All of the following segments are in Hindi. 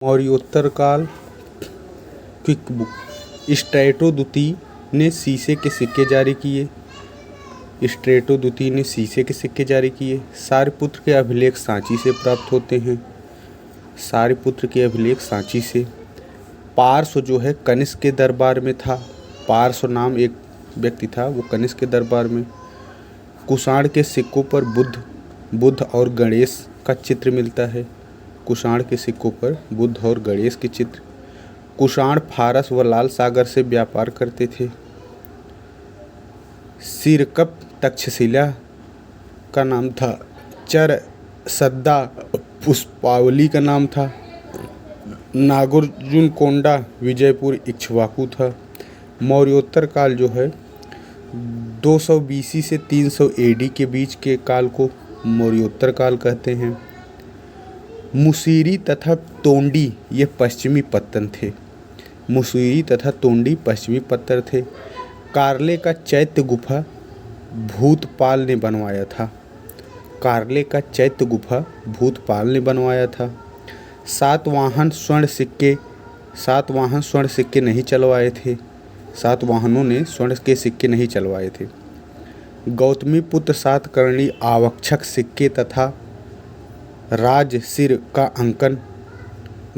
मौर्योत्तर काल क्विक बुक। स्ट्रैटो द्वितीय ने शीशे के सिक्के जारी किए। सारिपुत्र के अभिलेख सांची से प्राप्त होते हैं। पार्श्व जो है कनिष्क के दरबार में था। पार्श्व नाम एक व्यक्ति था, वो कनिष्क के दरबार में। कुषाण के सिक्कों पर बुद्ध और गणेश का चित्र मिलता है। कुषाण फारस व लाल सागर से व्यापार करते थे। सिरकप तक्षशिला का नाम था। चरसद्दा पुष्पावली का नाम था। नागार्जुनकोंडा विजयपुर इक्ष्वाकु था। मौर्योत्तर काल जो है 200 BC से 300 AD के बीच के काल को मौर्योत्तर काल कहते हैं। मुसीरी तथा तोंडी ये पश्चिमी पत्तन थे। कार्ले का चैत्य गुफा भूतपाल ने बनवाया था। सातवाहन स्वर्ण सिक्के नहीं चलवाए थे। सातवाहनों ने स्वर्ण के सिक्के नहीं चलवाए थे। गौतमीपुत्र सातकर्णी आवक्षक सिक्के तथा राजसिर का अंकन।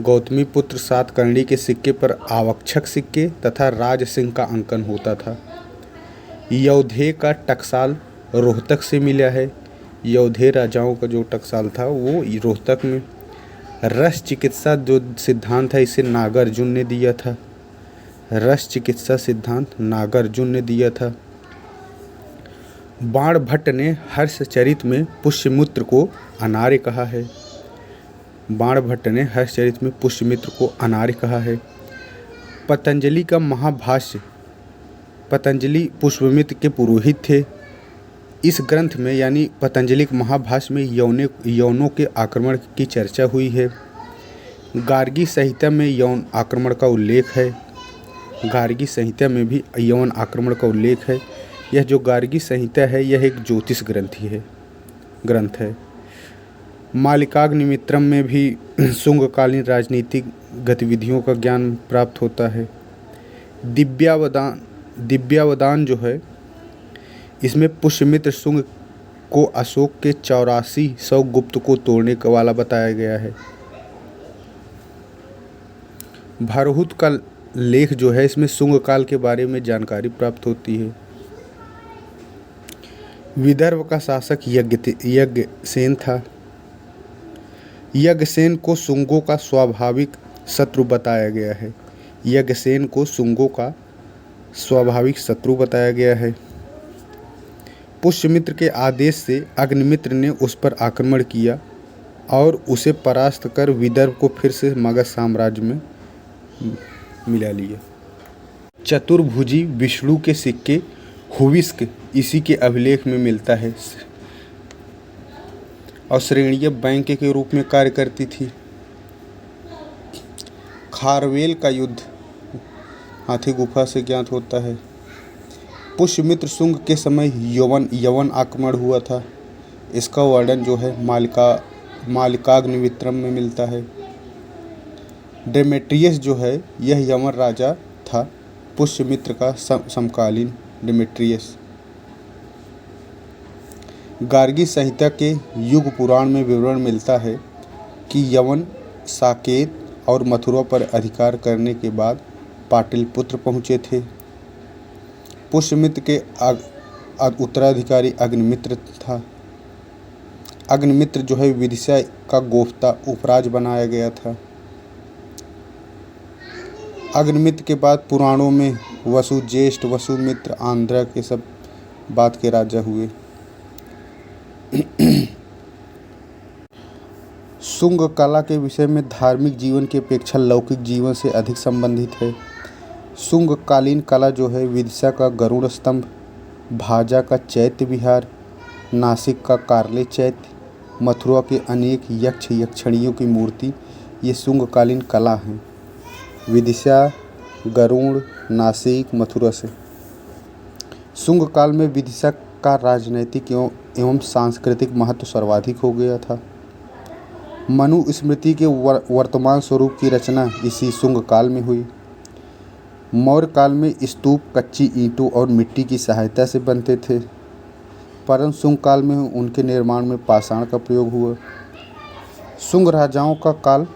गौतमीपुत्र सातकर्णी के सिक्के पर आवक्षक सिक्के तथा राजसिंह का अंकन होता था। यौधेय का टकसाल रोहतक से मिला है। यौधेय राजाओं का जो टकसाल था वो रोहतक में। रस चिकित्सा जो सिद्धांत है इसे नागार्जुन ने दिया था। बाणभट्ट ने हर्षचरित में पुष्यमित्र को अनार्य कहा है। पतंजलि पुष्यमित्र के पुरोहित थे। इस ग्रंथ में यानी पतंजलि के महाभाष्य में यौनों के आक्रमण की चर्चा हुई है। गार्गी संहिता में यौन आक्रमण का उल्लेख है। यह जो गार्गी संहिता है यह एक ज्योतिष ग्रंथ है। मालिकाग्निमित्रम में भी शुंगकालीन राजनीतिक गतिविधियों का ज्ञान प्राप्त होता है। दिव्यावदान जो है इसमें पुष्यमित्र शुंग को अशोक के 8400 गुप्त को तोड़ने का वाला बताया गया है। भरहुत का लेख जो है इसमें शुंग काल के बारे में जानकारी प्राप्त होती है। विदर्भ का शासक यज्ञसेन था। यज्ञसेन को शुंगों का स्वाभाविक शत्रु बताया गया है। पुष्यमित्र के आदेश से अग्निमित्र ने उस पर आक्रमण किया और उसे परास्त कर विदर्भ को फिर से मगध साम्राज्य में मिला लिया। चतुर्भुजी विष्णु के सिक्के हुविस्क इसी के अभिलेख में मिलता है और श्रेणीय बैंक के रूप में कार्य करती थी। खारवेल का युद्ध हाथी गुफा से ज्ञात होता है। पुष्यमित्र शुंग के समय यवन आक्रमण हुआ था। इसका वर्णन जो है मालिकाग्निमित्रम में मिलता है। डेमेट्रियस जो है यह यवन राजा था। पुष्यमित्र का समकालीन डेमेट्रियस। गार्गी संहिता के युग पुराण में विवरण मिलता है कि यवन साकेत और मथुरा पर अधिकार करने के बाद पाटलिपुत्र पहुँचे थे। पुष्यमित्र के उत्तराधिकारी अग्निमित्र था। अग्निमित्र जो है विदिशा का गोफ्ता उपराज बनाया गया था। अग्निमित्र के बाद पुराणों में वसु ज्येष्ठ, वसुमित्र, आंध्र के सब बात के राजा हुए। शुंग कला के विषय में धार्मिक जीवन की अपेक्षा लौकिक जीवन से अधिक संबंधित है। शुंग कालीन कला जो है विदिशा का गरुड़ स्तंभ, भाजा का चैत्य विहार, नासिक का कार्ले चैत्य, मथुरा के अनेक यक्ष यक्षणियों की मूर्ति ये शुंग कालीन कला हैं। विदिशा, गरुड़, नासिक, मथुरा से। शुंग काल में विदिशा का राजनैतिक एवं सांस्कृतिक महत्व सर्वाधिक हो गया था। मनुस्मृति के वर्तमान स्वरूप की रचना इसी शुंग काल में हुई। मौर्य काल में स्तूप कच्ची ईंटों और मिट्टी की सहायता से बनते थे, परंतु शुंग काल में उनके निर्माण में पाषाण का प्रयोग हुआ। शुंग राजाओं का काल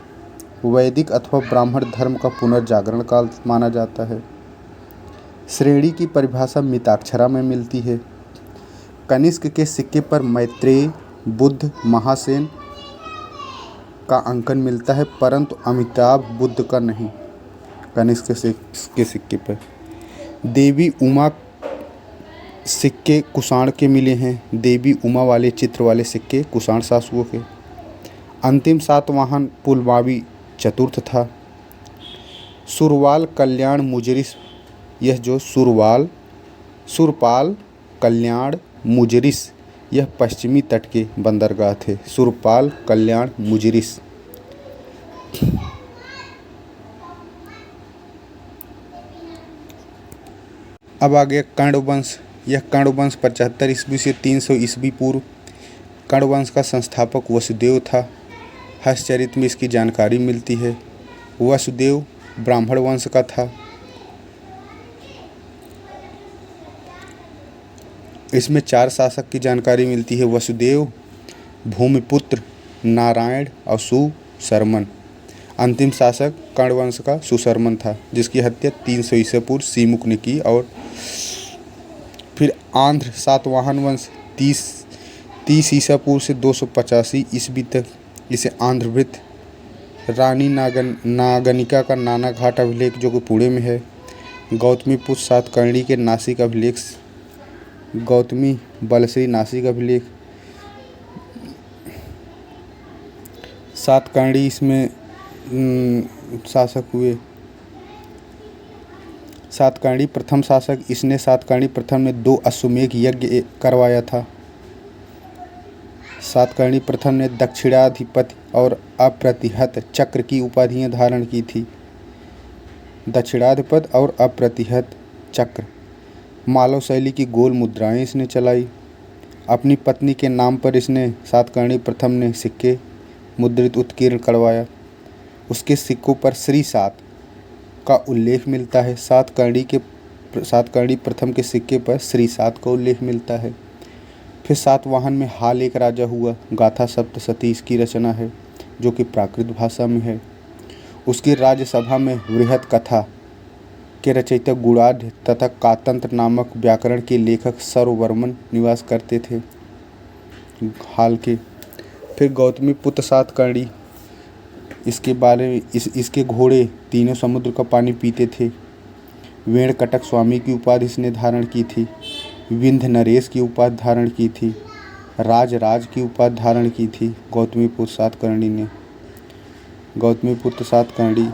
वैदिक अथवा ब्राह्मण धर्म का पुनर्जागरण काल माना जाता है। श्रेणी की परिभाषा मिताक्षरा में मिलती है। कनिष्क के सिक्के पर मैत्रेय, बुद्ध, महासेन का अंकन मिलता है, परंतु अमिताभ बुद्ध का नहीं। कनिष्क के सिक्के पर देवी उमा सिक्के कुषाण के मिले हैं। देवी उमा वाले चित्र वाले सिक्के कुषाण शासकों के। अंतिम सातवाहन पुलमावी चतुर्थ था। सुरवाल कल्याण मुजरिस, यह जो सुरपाल कल्याण मुजरिस यह पश्चिमी तट के बंदरगाह थे। सुरपाल कल्याण मुजरिस। अब आ गया कर्ण वंश। यह कर्ण वंश 75 ईस्वी से 300 ईस्वी पूर्व। कर्ण वंश का संस्थापक वसुदेव था। हर्षचरित में इसकी जानकारी मिलती है। वसुदेव ब्राह्मण वंश का था। इसमें 4 शासक की जानकारी मिलती है। वसुदेव, भूमिपुत्र, नारायण और सुशर्मन। अंतिम शासक कर्ण वंश का सुशर्मन था, जिसकी हत्या 300 ईसा पूर्व सीमुख ने की। और फिर आंध्र सातवाहन वंश 30 ईसा पूर्व से 285 ईस्वी तक। इसे आंध्रवृत्त रानी नागनिका का नाना घाट अभिलेख, जो कि पुणे में है। गौतमी पुत्र सातकर्णी के नासिक अभिलेख, गौतमी बलश्री नासिक अभिलेख। सातकर्णी इसमें शासक हुए। सातकर्णी प्रथम शासक। इसने सातकर्णी प्रथम ने 2 अश्वमेध यज्ञ करवाया था। सातकर्णी प्रथम ने दक्षिणाधिपति और अप्रतिहत चक्र की उपाधियां धारण की थी। दक्षिणाधिपति और अप्रतिहत चक्र। मालव शैली की गोल मुद्राएं इसने चलाई। अपनी पत्नी के नाम पर इसने सातकर्णी प्रथम ने सिक्के मुद्रित उत्कीर्ण करवाया। उसके सिक्कों पर श्री 7 का उल्लेख मिलता है। सातकर्णी प्रथम के सिक्के पर श्री 7 का उल्लेख मिलता है। फिर सातवाहन में हाल एक राजा हुआ। गाथा सप्तशती इसकी रचना है, जो कि प्राकृत भाषा में है। उसकी राज्यसभा में वृहत कथा के रचयिता गुणाढ्य तथा कातंत्र नामक व्याकरण के लेखक सर्ववर्मन निवास करते थे। हाल के फिर गौतमी पुत्र सातकर्णी, इसके बारे में इसके घोड़े तीनों समुद्र का पानी पीते थे। वेणकटक स्वामी की उपाधि इसने धारण की थी। विंध्य नरेश की उपाधि धारण की थी। राज की उपाधि धारण की थी गौतमी पुत्र सातकर्णी ने। गौतमी पुत्र सातकर्णी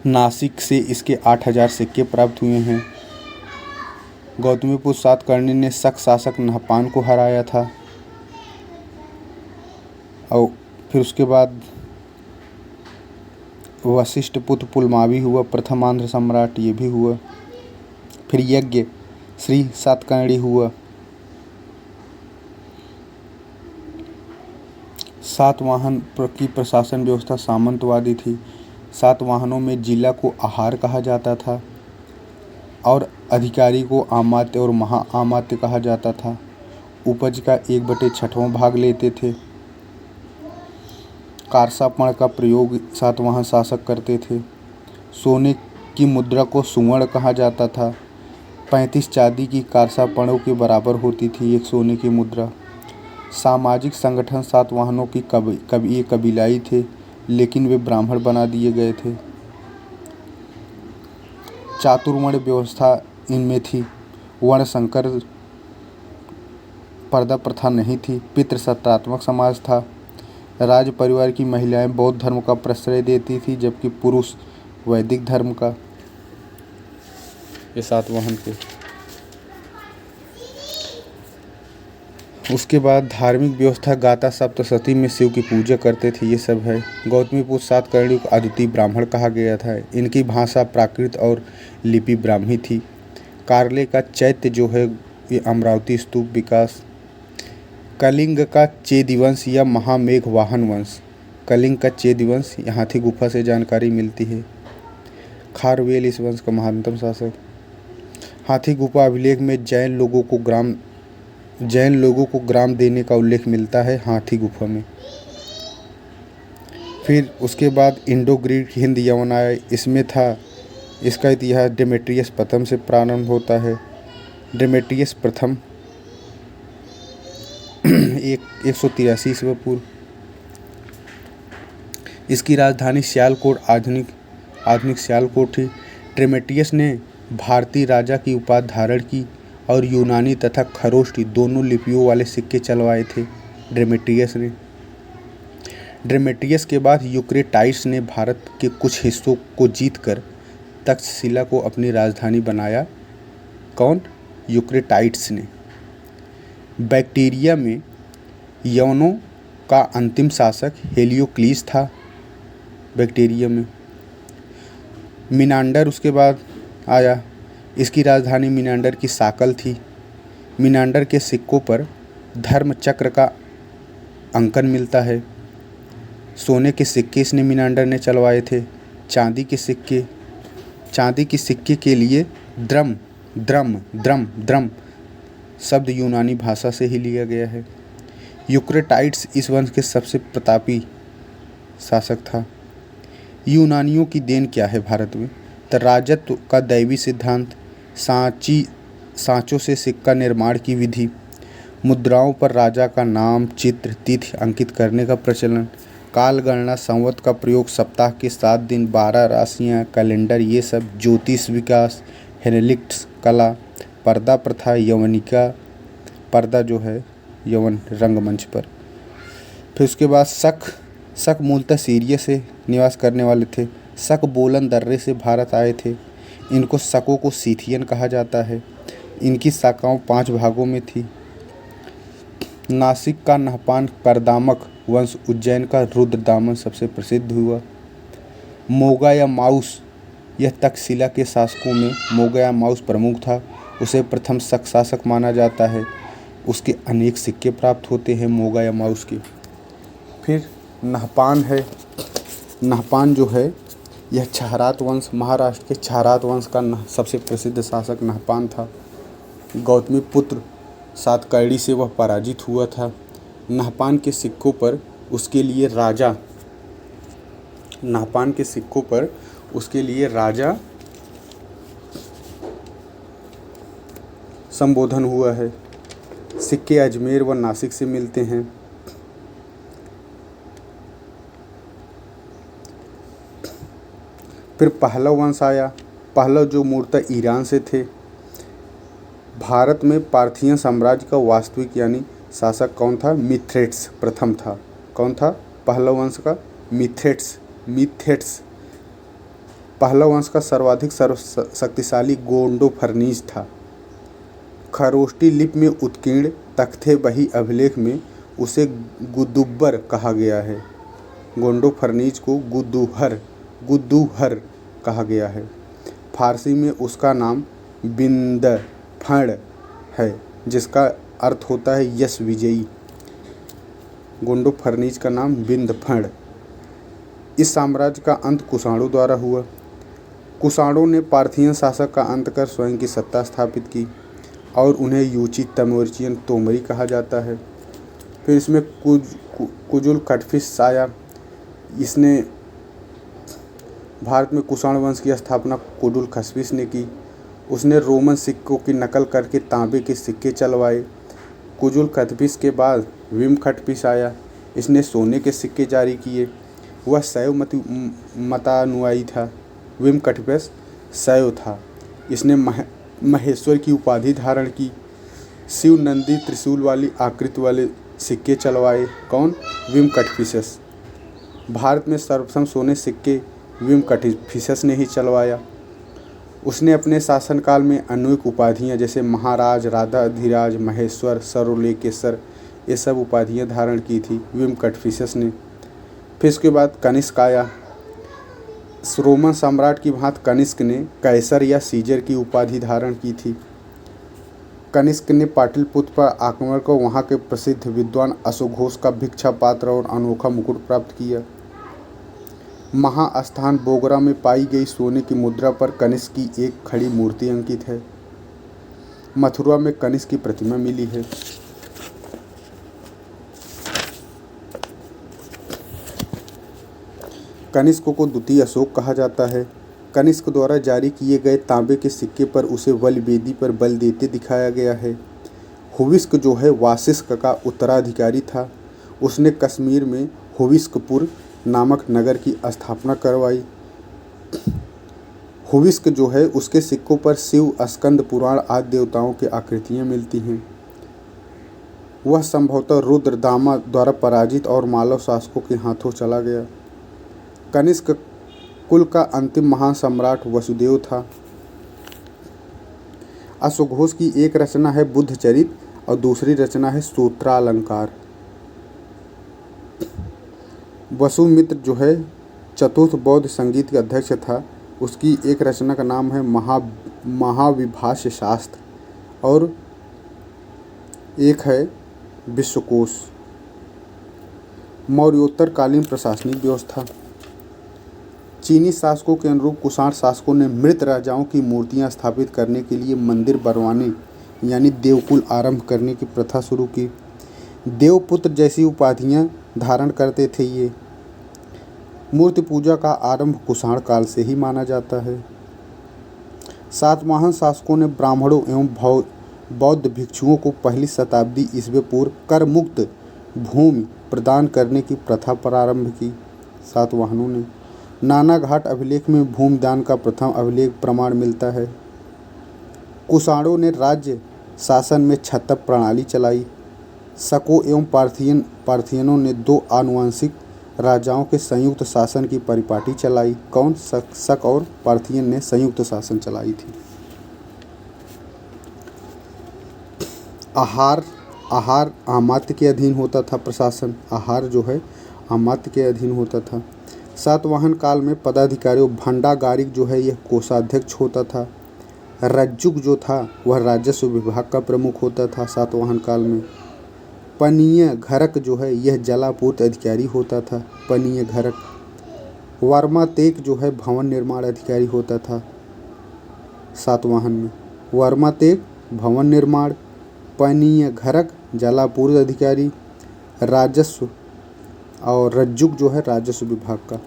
नासिक से इसके 8000 सिक्के प्राप्त हुए हैं। गौतमी पुत्र सातकर्णी ने शक शासक नहपान को हराया था। और फिर उसके बाद वशिष्ठ पुत्र पुलमावी हुआ, प्रथम आंध्र सम्राट, ये भी हुआ। फिर यज्ञ श्री सातकर्णी हुआ। सातवाहन की प्रशासन व्यवस्था सामंतवादी थी। सातवाहनों में जिला को आहार कहा जाता था और अधिकारी को आमात्य और महाआमात्य कहा जाता था। उपज का 1/6वां भाग लेते थे। कारसापण का प्रयोग सातवाहन शासक करते थे। सोने की मुद्रा को सुवर्ण कहा जाता था। 35 चांदी की कारसापणों के बराबर होती थी एक सोने की मुद्रा। सामाजिक संगठन सातवाहनों की कबीलाई थे, लेकिन वे ब्राह्मण बना दिए गए थे। चातुर्वर्ण व्यवस्था इनमें थी। वर्ण संकर पर्दा प्रथा नहीं थी। पितृसत्तात्मक समाज था। राज परिवार की महिलाएं बौद्ध धर्म का प्रश्रय देती थी, जबकि पुरुष वैदिक धर्म का। ये सातवाहन के। उसके बाद धार्मिक व्यवस्था गाथा सप्तशती में शिव की पूजा करते थे, ये सब है। गौतमी पुत्र सातकर्णी को अद्वितीय ब्राह्मण कहा गया था। इनकी भाषा प्राकृत और लिपि ब्राह्मी थी। कारले का चैत्य जो है ये अमरावती स्तूप विकास कलिंग का चेदिवंश या महामेघ वाहन वंश। कलिंग का चेदिवंश हाथी गुफा से जानकारी मिलती है। खारवेल इस वंश का महानतम शासक। हाथी गुफा अभिलेख में जैन लोगों को ग्राम देने का उल्लेख मिलता है हाथी गुफा में। फिर उसके बाद इंडो ग्रीक हिंद यवन आया, इसमें था। इसका इतिहास डेमेट्रियस प्रथम से प्रारंभ होता है। डेमेट्रियस प्रथम 183 ईस्वी पूर्व। इसकी राजधानी सियालकोट आधुनिक सियालकोट थी। डेमेट्रियस ने भारतीय राजा की उपाधि धारण की और यूनानी तथा खरोष्टी दोनों लिपियों वाले सिक्के चलवाए थे डेमेट्रियस के बाद यूक्रेटाइड्स ने भारत के कुछ हिस्सों को जीतकर तक्षशिला को अपनी राजधानी बनाया। कौन? यूक्रेटाइड्स ने। बैक्टीरिया में यवनों का अंतिम शासक हेलियोक्लीस था। बैक्टीरिया में मिनांडर उसके बाद आया। इसकी राजधानी मिनांडर की साकल थी। मिनांडर के सिक्कों पर धर्म चक्र का अंकन मिलता है। सोने के सिक्के इसने मिनांडर ने चलवाए थे। चांदी के सिक्के के लिए द्रम शब्द यूनानी भाषा से ही लिया गया है। यूक्रेटाइड्स इस वंश के सबसे प्रतापी शासक था। यूनानियों की देन क्या है भारत में? तो राजत्व का दैवी सिद्धांत, सांचों से सिक्का निर्माण की विधि, मुद्राओं पर राजा का नाम, चित्र, तिथि अंकित करने का प्रचलन, काल गणना, संवत का प्रयोग, सप्ताह के 7 दिन, 12 राशियाँ, कैलेंडर, ये सब, ज्योतिष विकास, हेलेनिस्टिक कला, पर्दा प्रथा, यवनिका पर्दा जो है यवन रंगमंच पर। फिर उसके बाद शक मूलतः सीरिया से निवास करने वाले थे। शक बोलन दर्रे से भारत आए थे। इनको शकों को सीथियन कहा जाता है। इनकी शाखाओं 5 भागों में थी। नासिक का नहपान करदामक वंश, उज्जैन का रुद्रदामन सबसे प्रसिद्ध हुआ। मोगा या माउस, यह तक्षशिला के शासकों में मोगा या माउस प्रमुख था। उसे प्रथम शक शासक माना जाता है। उसके अनेक सिक्के प्राप्त होते हैं मोगा या माउस के। फिर नहपान है। नहपान जो है यह छहरात वंश, महाराष्ट्र के छहरात वंश का सबसे प्रसिद्ध शासक नहपान था। गौतमी पुत्र सातकर्णी से वह पराजित हुआ था। नहपान के सिक्कों पर उसके लिए राजा संबोधन हुआ है। सिक्के अजमेर व नासिक से मिलते हैं। फिर पहलव वंश आया। पहलव जो मूलतः ईरान से थे। भारत में पार्थियन साम्राज्य का वास्तविक यानी शासक कौन था? मिथ्रेट्स प्रथम था। कौन था? पहलव वंश का मिथ्रेट्स। पहलव वंश का सर्वाधिक शक्तिशाली गोंडोफर्नीज था। खरोष्टी लिपि में उत्कीर्ण तख्ते बही अभिलेख में उसे गुदुब्बर कहा गया है। गोंडोफर्नीज को गुदूहर कहा गया है। फारसी में उसका नाम बिंदफण है, जिसका अर्थ होता है यश विजयी। गोंडोफर्नीज का नाम बिंदफण। इस साम्राज्य का अंत कुषाणों द्वारा हुआ। कुषाणों ने पार्थियन शासक का अंत कर स्वयं की सत्ता स्थापित की और उन्हें यूची तमोरिचियन तोमरी कहा जाता है। फिर इसमें कुजुल कटफिस आया। इसने भारत में कुषाण वंश की स्थापना कुजुल खसफिस ने की। उसने रोमन सिक्कों की नकल करके तांबे के सिक्के चलवाए। कुजुल कटफिस के बाद विम खटफिस आया। इसने सोने के सिक्के जारी किए। वह शैव मतानुयायी था। विम खटफिस शैव था। इसने महेश्वर की उपाधि धारण की। शिव नंदी त्रिशूल वाली आकृति वाले सिक्के चलवाए। कौन? विम खटफिस। भारत में सर्वप्रथम सोने सिक्के विम खटफिस ने ही चलवाया। उसने अपने शासनकाल में अनेक उपाधियां जैसे महाराज, राजाधिराज, महेश्वर, सरोलेकेश्वर ये सब उपाधियां धारण की थी विम खटफिस ने। फिर इसके बाद कनिष्क आया। रोमन सम्राट की भांति कनिष्क ने कैसर या सीजर की उपाधि धारण की थी। कनिष्क ने पाटलिपुत्र पर आक्रमण कर वहां के प्रसिद्ध विद्वान अश्वघोष का भिक्षा पात्र और अनोखा मुकुट प्राप्त किया। महास्थान बोगरा में पाई गई सोने की मुद्रा पर कनिष्क की एक खड़ी मूर्ति अंकित है। मथुरा में कनिष्क की प्रतिमा मिली है। कनिष्क को द्वितीय अशोक कहा जाता है। कनिष्क द्वारा जारी किए गए तांबे के सिक्के पर उसे बल वेदी पर बल देते दिखाया गया है। हुविस्क जो है वाशिष्क का उत्तराधिकारी था। उसने कश्मीर में हुविस्कपुर नामक नगर की स्थापना करवाई। हुविस्क जो है उसके सिक्कों पर शिव, स्कंद पुराण आदि देवताओं की आकृतियाँ मिलती हैं। वह संभवतः रुद्र दामा द्वारा पराजित और मालव शासकों के हाथों चला गया। कनिष्क कुल का अंतिम महान सम्राट वसुदेव था। अश्वघोष की एक रचना है बुद्धचरित और दूसरी रचना है सूत्रालंकार। वसुमित्र जो है चतुर्थ बौद्ध संगीत के अध्यक्ष था। उसकी एक रचना का नाम है महाविभाष्य शास्त्र और एक है विश्वकोश। मौर्योत्तर कालीन प्रशासनिक व्यवस्था। चीनी शासकों के अनुरूप कुषाण शासकों ने मृत राजाओं की मूर्तियां स्थापित करने के लिए मंदिर बनवाने यानी देवकुल आरंभ करने की प्रथा शुरू की। देवपुत्र जैसी उपाधियां धारण करते थे ये। मूर्ति पूजा का आरंभ कुषाण काल से ही माना जाता है। सातवाहन शासकों ने ब्राह्मणों एवं बौद्ध भिक्षुओं को पहली शताब्दी ईस्वी पूर्व कर मुक्त भूमि प्रदान करने की प्रथा प्रारंभ की। सातवाहनों ने नानाघाट अभिलेख में भूमिदान का प्रथम अभिलेख प्रमाण मिलता है। कुषाणों ने राज्य शासन में छत्तर प्रणाली चलाई। शकों एवं पार्थियनों ने दो आनुवंशिक राजाओं के संयुक्त शासन की परिपाटी चलाई। कौन? शक और पार्थियन ने संयुक्त शासन चलाई थी। आहार अमात्य के अधीन होता था। प्रशासन आहार जो है अमात्य के अधीन होता था। सातवाहन काल में पदाधिकारियों भंडागारिक जो है यह कोषाध्यक्ष होता था। रज्जुक जो था वह राजस्व विभाग का प्रमुख होता था सातवाहन काल में। पनीय घरक जो है यह जलापूर्ति अधिकारी होता था। पनीय घरक। वर्मातेक जो है भवन निर्माण अधिकारी होता था सातवाहन में। वर्मातेक भवन निर्माण, पनीय घरक जलापूर्ति अधिकारी, राजस्व और रज्जुक जो है राजस्व विभाग का।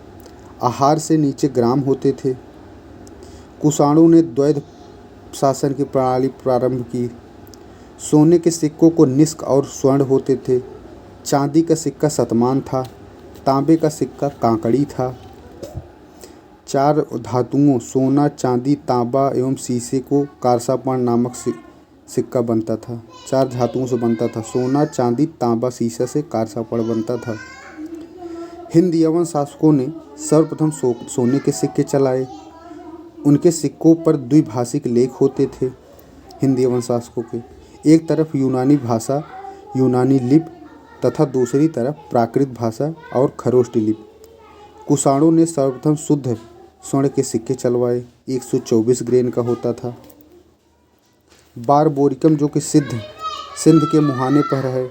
आहार से नीचे ग्राम होते थे। कुषाणों ने द्वैध शासन की प्रणाली प्रारंभ की। सोने के सिक्कों को निष्क और स्वर्ण होते थे। चांदी का सिक्का शतमान था। तांबे का सिक्का कांकड़ी था। चार धातुओं सोना, चांदी, तांबा एवं शीशे को कारसापण नामक सिक्का बनता था। चार धातुओं से बनता था। सोना, चांदी, तांबा, शीशा से कारसापण बनता था। हिंद यवन शासकों ने सर्वप्रथम सोने के सिक्के चलाए। उनके सिक्कों पर द्विभाषिक लेख होते थे। हिंद यवन शासकों के एक तरफ यूनानी भाषा यूनानी लिपि तथा दूसरी तरफ प्राकृत भाषा और खरोष्ट लिपि। कुषाणों ने सर्वप्रथम शुद्ध स्वर्ण के सिक्के चलवाए। 124 ग्रेन का होता था। बारबोरिकम जो कि सिंध के मुहाने पर है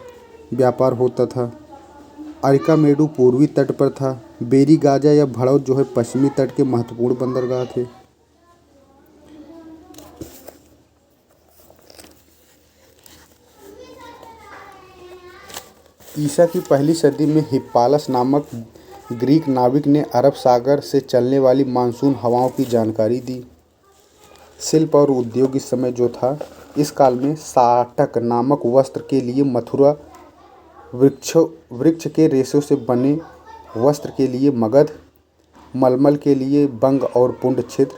व्यापार होता था। अरिकामेडु पूर्वी तट पर था। बेरी गाजा या भड़ौत जो है पश्चिमी तट के महत्वपूर्ण बंदरगाह थे। ईसा की पहली सदी में हिप्पालस नामक ग्रीक नाविक ने अरब सागर से चलने वाली मानसून हवाओं की जानकारी दी। शिल्प और उद्योग इस समय जो था, इस काल में साटक नामक वस्त्र के लिए मथुरा, वृक्ष के रेशों से बने वस्त्र के लिए मगध, मलमल के लिए बंग और पुंड क्षेत्र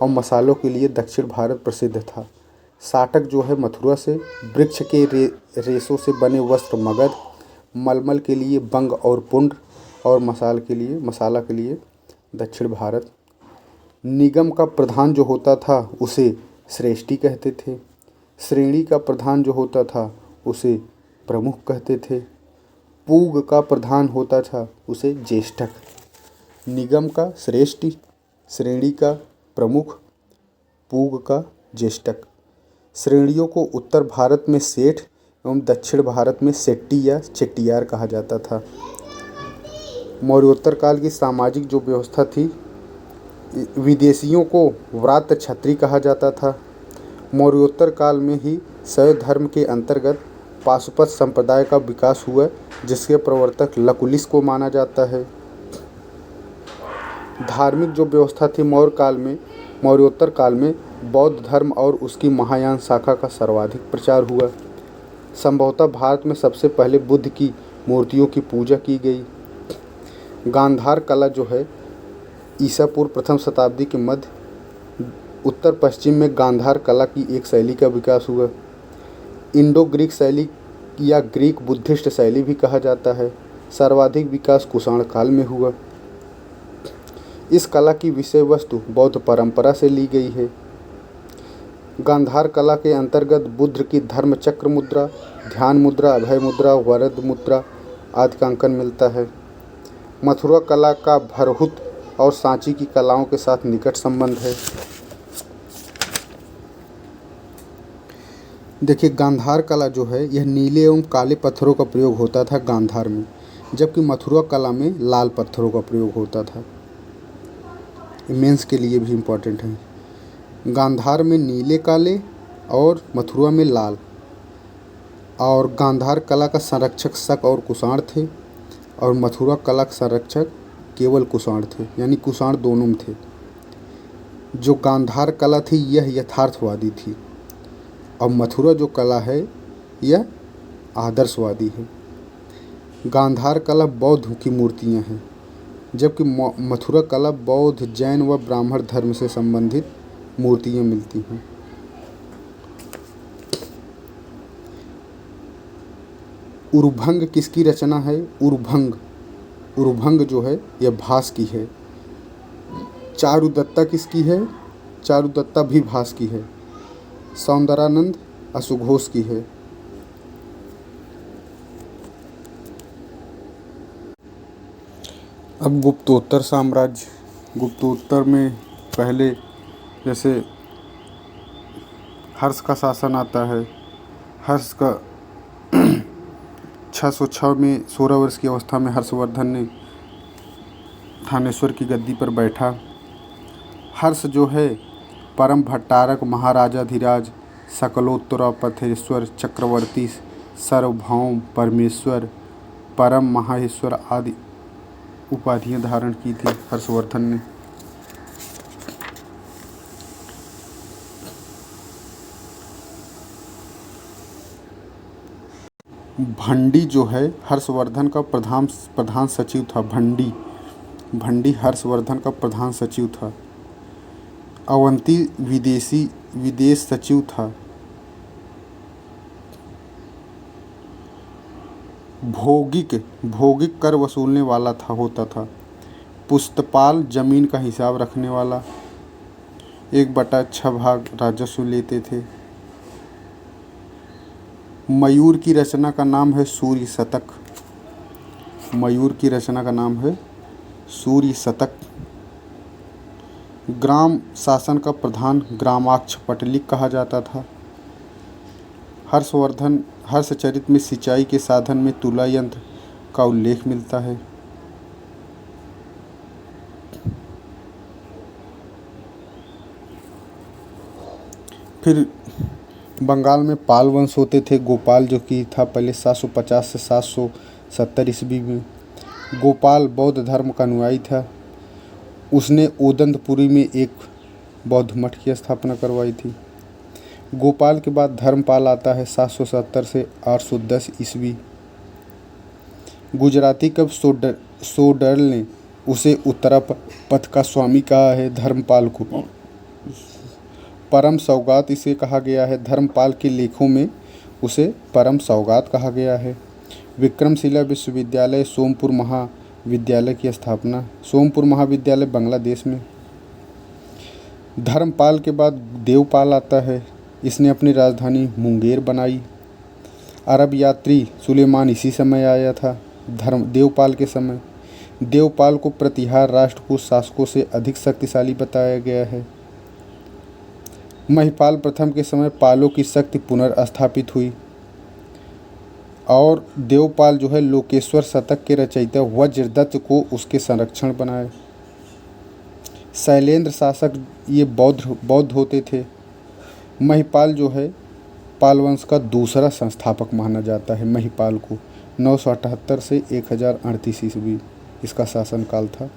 और मसालों के लिए दक्षिण भारत प्रसिद्ध था। साटक जो है मथुरा से, वृक्ष के रेशों से बने वस्त्र मगध, मलमल के लिए बंग और पुंड और मसाला के लिए दक्षिण भारत। निगम का प्रधान जो होता था उसे श्रेष्ठी कहते थे। श्रेणी का प्रधान जो होता था उसे प्रमुख कहते थे। पूग का प्रधान होता था उसे ज्येष्ठक। निगम का श्रेष्ठी, श्रेणी का प्रमुख, पूग का ज्येष्ठक। श्रेणियों को उत्तर भारत में सेठ एवं दक्षिण भारत में शेट्टी या चेट्टियार कहा जाता था। मौर्योत्तर काल की सामाजिक जो व्यवस्था थी, विदेशियों को व्रात छत्री कहा जाता था। मौर्योत्तर काल में ही शैव धर्म के अंतर्गत पाशुपत संप्रदाय का विकास हुआ, जिसके प्रवर्तक लकुलिश को माना जाता है। धार्मिक जो व्यवस्था थी मौर्योत्तर काल में बौद्ध धर्म और उसकी महायान शाखा का सर्वाधिक प्रचार हुआ। संभवतः भारत में सबसे पहले बुद्ध की मूर्तियों की पूजा की गई। गांधार कला जो है ईसा पूर्व प्रथम शताब्दी के मध्य उत्तर पश्चिम में गांधार कला की एक शैली का विकास हुआ। इंडो ग्रीक शैली या ग्रीक बुद्धिस्ट शैली भी कहा जाता है। सर्वाधिक विकास कुषाण काल में हुआ। इस कला की विषय वस्तु बौद्ध परंपरा से ली गई है। गांधार कला के अंतर्गत बुद्ध की धर्म चक्र मुद्रा, ध्यान मुद्रा, अभय मुद्रा, वरद मुद्रा आदि का अंकन मिलता है। मथुरा कला का भरहुत और सांची की कलाओं के साथ निकट संबंध है। देखिए, गांधार कला जो है यह नीले एवं काले पत्थरों का प्रयोग होता था गांधार में, जबकि मथुरा कला में लाल पत्थरों का प्रयोग होता था। मेंस के लिए भी इम्पोर्टेंट है। गांधार में नीले काले और मथुरा में लाल। और गांधार कला का संरक्षक शक और कुषाण थे और मथुरा कला का संरक्षक केवल कुषाण थे, यानी कुषाण दोनों में थे। जो गांधार कला थी यह यथार्थवादी थी और मथुरा जो कला है यह आदर्शवादी है। गांधार कला बौद्ध की मूर्तियां हैं, जबकि मथुरा कला बौद्ध, जैन व ब्राह्मण धर्म से संबंधित मूर्तियां मिलती हैं। उरुभंग किसकी रचना है? उरुभंग जो है यह भास की है। चारुदत्ता किसकी है? चारुदत्ता भी भास की है। सौंदरानंद असुघोष की है। अब गुप्तोत्तर साम्राज्य। गुप्तोत्तर में पहले जैसे हर्ष का शासन आता है। हर्ष का 606 में 16 वर्ष की अवस्था में हर्षवर्धन ने थानेश्वर की गद्दी पर बैठा। हर्ष जो है परम भट्टारक, महाराजाधिराज, सकलोत्तरापथेश्वर, चक्रवर्ती, सार्वभौम, परमेश्वर, परम महाश्वर आदि उपाधियां धारण की थी हर्षवर्धन ने। भंडी जो है हर्षवर्धन का प्रधान सचिव था। भंडी हर्षवर्धन का प्रधान सचिव था। अवंती विदेश सचिव था। भौगिक कर वसूलने वाला होता था। पुस्तपाल जमीन का हिसाब रखने वाला। 1/6 भाग राजस्व लेते थे। मयूर की रचना का नाम है सूर्य शतक। मयूर की रचना का नाम है सूर्य शतक। ग्राम शासन का प्रधान ग्रामाक्ष पटलिक कहा जाता था। हर्षचरित में सिंचाई के साधन में तुला यंत्र का उल्लेख मिलता है। फिर बंगाल में पाल वंश होते थे। गोपाल जो कि था पहले 750 से 770 ईस्वी में। गोपाल बौद्ध धर्म का अनुयायी था। उसने ओदंतपुरी में एक बौद्ध मठ की स्थापना करवाई थी। गोपाल के बाद धर्मपाल आता है 770 से 810 ईस्वी। गुजराती कवि सोडर्ल ने उसे उत्तरा पथ का स्वामी कहा है। धर्मपाल को परम सौगात इसे कहा गया है। धर्मपाल के लेखों में उसे परम सौगात कहा गया है। विक्रमशिला विश्वविद्यालय, सोमपुर महाविद्यालय की स्थापना। सोमपुर महाविद्यालय बांग्लादेश में। धर्मपाल के बाद देवपाल आता है। इसने अपनी राजधानी मुंगेर बनाई। अरब यात्री सुलेमान इसी समय आया था, देवपाल के समय। देवपाल को प्रतिहार राष्ट्रकूट शासकों से अधिक शक्तिशाली बताया गया है। महिपाल प्रथम के समय पालों की शक्ति पुनर्स्थापित हुई और देवपाल जो है लोकेश्वर शतक के रचयिता वज्रदत्त को उसके संरक्षण बनाए। शैलेंद्र शासक ये बौद्ध होते थे। महिपाल जो है पाल वंश का दूसरा संस्थापक माना जाता है। महिपाल को 978 से 1038 ईस्वी इसका शासनकाल था।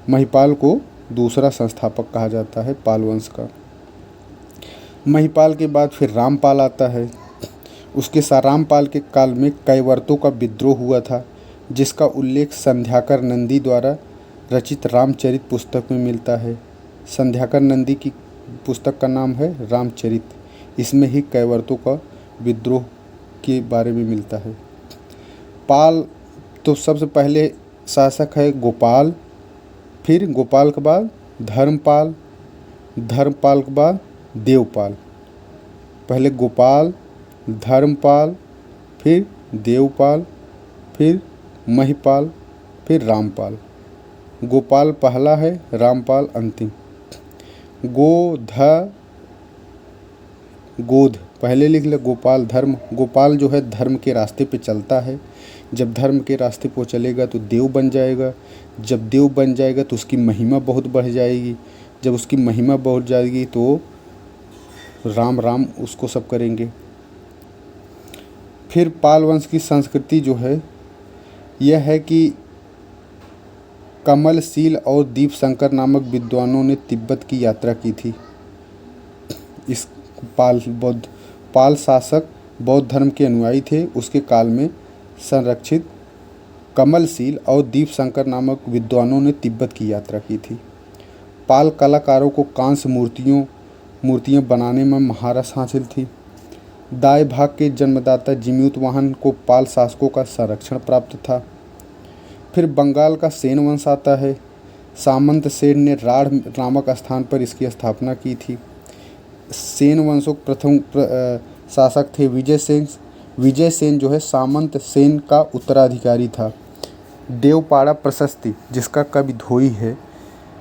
महिपाल को दूसरा संस्थापक कहा जाता है पाल वंश का। महिपाल के बाद फिर रामपाल आता है। उसके रामपाल के काल में कैवर्तों का विद्रोह हुआ था, जिसका उल्लेख संध्याकर नंदी द्वारा रचित रामचरित पुस्तक में मिलता है। संध्याकर नंदी की पुस्तक का नाम है रामचरित। इसमें ही कैवर्तों का विद्रोह के बारे में मिलता है। पाल तो सबसे पहले शासक है गोपाल, फिर गोपाल के बाद धर्मपाल, धर्मपाल के बाद देवपाल। पहले गोपाल, धर्मपाल, फिर देवपाल, फिर महिपाल, फिर रामपाल। गोपाल पहला है, रामपाल अंतिम। गोध पहले लिख ले। गोपाल धर्म, गोपाल जो है धर्म के रास्ते पे चलता है। जब धर्म के रास्ते पे चलेगा तो देव बन जाएगा। जब देव बन जाएगा तो उसकी महिमा बहुत बढ़ जाएगी। जब उसकी महिमा बढ़ जाएगी तो राम राम उसको सब करेंगे। फिर पाल वंश की संस्कृति जो है यह है कि कमलशील और दीपशंकर नामक विद्वानों ने तिब्बत की यात्रा की थी। इस पाल शासक बौद्ध धर्म के अनुयायी थे। उसके काल में संरक्षित कमलशील और दीपशंकर नामक विद्वानों ने तिब्बत की यात्रा की थी। पाल कलाकारों को कांस्य मूर्तियाँ बनाने में महारत हासिल थी। दाएं भाग के जन्मदाता जिम्युतवाहन को पाल शासकों का संरक्षण प्राप्त था। फिर बंगाल का सेन वंश आता है। सामंत सेन ने राढ़ नामक स्थान पर इसकी स्थापना की थी। सेन वंशों के प्रथम शासक थे विजय सेन। विजय सेन जो है सामंत सेन का उत्तराधिकारी था। देवपाड़ा प्रशस्ति, जिसका कवि धोई है,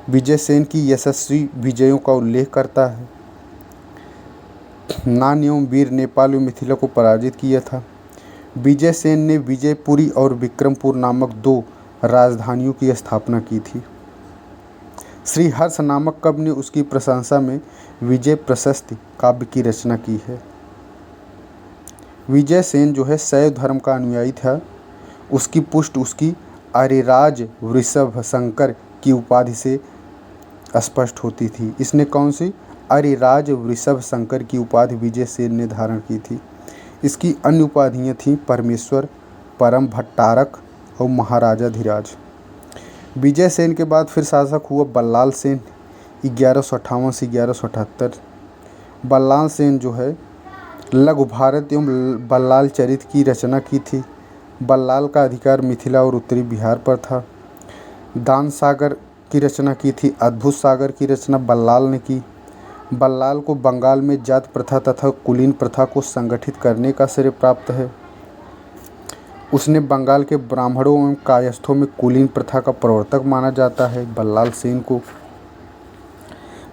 विजय सेन की यशस्वी विजयों का उल्लेख करता है। नान एवं वीर नेपाल व मिथिला को पराजित किया था। विजय सेन ने विजयपुरी और विक्रमपुर नामक 2 राजधानियों की स्थापना की थी। श्री हर्ष नामक कवि ने उसकी प्रशंसा में विजय प्रशस्ति काव्य की रचना की है। विजय सेन जो है शैव धर्म का अनुयायी था। उसकी पुष्टि उसकी अरिराज वृषभ शंकर की उपाधि से स्पष्ट होती थी। इसने कौन सी अरिराज वृषभ शंकर की उपाधि विजय सेन ने धारण की थी। इसकी अन्य उपाधियाँ थीं परमेश्वर, परम भट्टारक और महाराजाधिराज। विजय सेन के बाद फिर शासक हुआ बल्लाल सेन 1158 से 1178। बल्लाल सेन जो है लघु भारत एवं बल्लाल चरित की रचना की थी। बल्लाल का अधिकार मिथिला और उत्तरी बिहार पर था। दान सागर की रचना की थी। अद्भुत सागर की रचना बल्लाल ने की। बल्लाल को बंगाल में जात प्रथा तथा कुलीन प्रथा को संगठित करने का श्रेय प्राप्त है। उसने बंगाल के ब्राह्मणों एवं कायस्थों में कुलीन प्रथा का प्रवर्तक माना जाता है बल्लाल सेन को।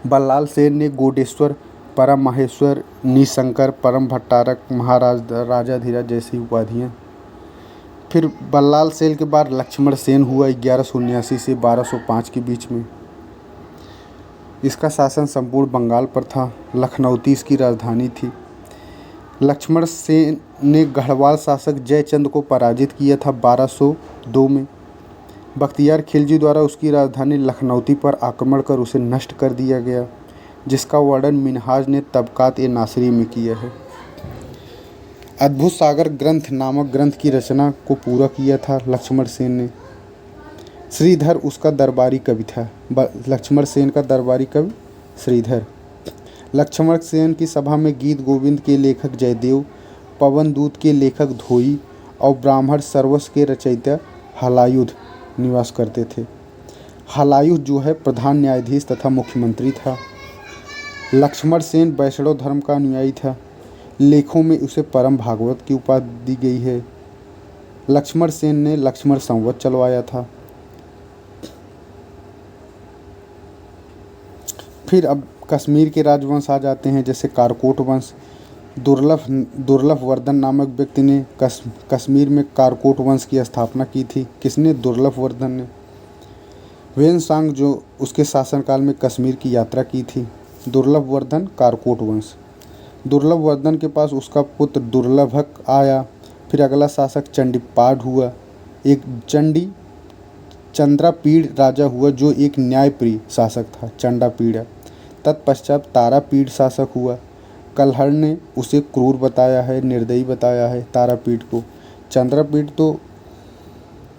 बल्लाल सेन ने गोडेश्वर, परम माहेश्वर, निशंकर, परम भट्टारक, महाराजाधिराज जैसी उपाधियाँ। फिर बल्लाल सेन के बाद लक्ष्मण सेन हुआ 1179 से 1205 के बीच में। इसका शासन संपूर्ण बंगाल पर था। लखनऊती इसकी राजधानी थी। लक्ष्मण सेन ने गढ़वाल शासक जयचंद को पराजित किया था 1202 में। बख्तियार खिलजी द्वारा उसकी राजधानी लखनऊती पर आक्रमण कर उसे नष्ट कर दिया गया, जिसका वर्णन मिनहाज ने तबकात-ए-नासिरी में किया है। अद्भुत सागर ग्रंथ नामक ग्रंथ की रचना को पूरा किया था लक्ष्मण सेन ने। श्रीधर उसका दरबारी कवि था। लक्ष्मण सेन का दरबारी कवि श्रीधर। लक्ष्मण सेन की सभा में गीत गोविंद के लेखक जयदेव, पवन दूत के लेखक धोई और ब्राह्मण सर्वस्व के रचयिता हलायुध निवास करते थे। हलायुध जो है प्रधान न्यायाधीश तथा मुख्यमंत्री था। लक्ष्मण सेन वैष्णव धर्म का अनुयायी था। लेखों में उसे परम भागवत की उपाधि दी गई है। लक्ष्मण सेन ने लक्ष्मण संवत चलवाया था। फिर अब कश्मीर के राजवंश आ जाते हैं, जैसे कारकोट वंश। दुर्लभ वर्धन नामक व्यक्ति ने कश्मीर में कारकोट वंश की स्थापना की थी। किसने? दुर्लभ वर्धन ने। ह्वेनसांग जो उसके शासनकाल में कश्मीर की यात्रा की थी। दुर्लभ वर्धन, कारकोट वंश। दुर्लभ वर्धन के पास उसका पुत्र दुर्लभक आया। फिर अगला शासक चंडीपाठ हुआ, एक चंद्रापीड़ राजा हुआ जो एक न्यायप्रिय शासक था, चंडापीड़। तत्पश्चात तारापीड़ शासक हुआ। कल्हड़ ने उसे क्रूर बताया है, निर्दयी बताया है तारापीड़ को। चंद्रापीड़ तो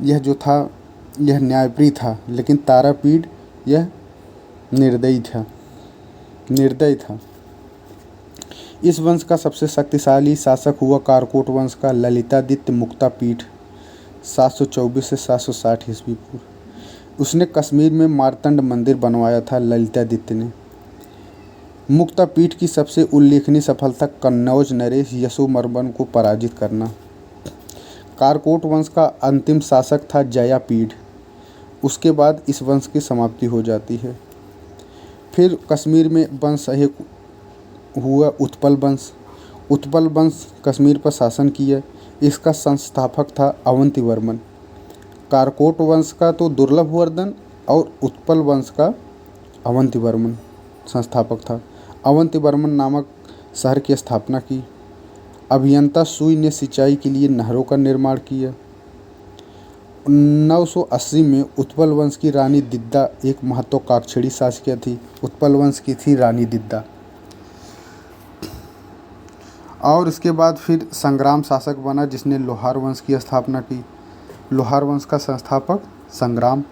यह जो था यह न्यायप्रिय था, लेकिन तारापीड़ यह निर्दयी था। इस वंश का सबसे शक्तिशाली शासक हुआ कारकोट वंश का ललितादित्य मुक्तापीठ, 724 से 760 ईस्वी पूर्व। उसने कश्मीर में मार्तंड मंदिर बनवाया था ललितादित्य ने। मुक्तापीठ की सबसे उल्लेखनीय सफलता कन्नौज नरेश यशोवर्मन को पराजित करना। कारकोट वंश का अंतिम शासक था जयापीड़। उसके बाद इस वंश की समाप्ति हो जाती है। फिर कश्मीर में वंश एक हुआ उत्पल वंश। उत्पल वंश कश्मीर पर शासन किया। इसका संस्थापक था अवंतीवर्मन। कारकोट वंश का तो दुर्लभ वर्धन और उत्पल वंश का अवंतीवर्मन संस्थापक था। अवंतीवर्मन नामक शहर की स्थापना की। अभियंता सुई ने सिंचाई के लिए नहरों का निर्माण किया। 980 में उत्पल वंश की रानी दिद्दा एक महत्वाकांक्षी शासक थी। उत्पल वंश की थी रानी दिद्दा। और इसके बाद फिर संग्राम शासक बना, जिसने लोहार वंश की स्थापना की। लोहार वंश का संस्थापक संग्राम।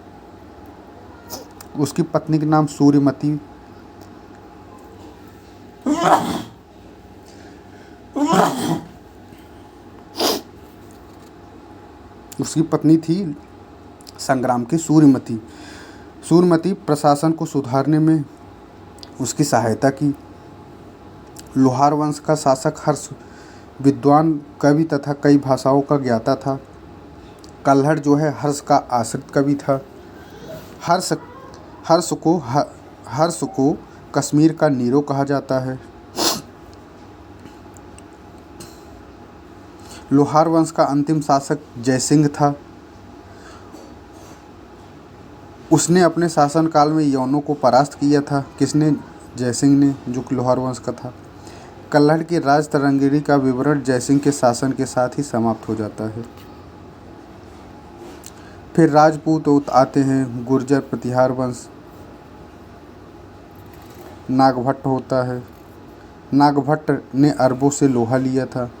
उसकी पत्नी का नाम सूर्यमती। उसकी पत्नी थी संग्राम की सूर्यमती। सूर्यमती प्रशासन को सुधारने में उसकी सहायता की। लोहार वंश का शासक हर्ष विद्वान, कवि तथा कई भाषाओं का ज्ञाता था। कल्हड़ जो है हर्ष का आश्रित कवि था। हर्ष को कश्मीर का नीरो कहा जाता है। लोहार वंश का अंतिम शासक जयसिंह था। उसने अपने शासनकाल में यवनों को परास्त किया था। किसने? जयसिंह ने, जो कि लोहार वंश का था। कल्हड़ की राज तरंगिणी का विवरण जयसिंह के शासन के साथ ही समाप्त हो जाता है। फिर राजपूत आते हैं। गुर्जर प्रतिहार वंश। नागभट्ट होता है। नागभट्ट ने अरबों से लोहा लिया था।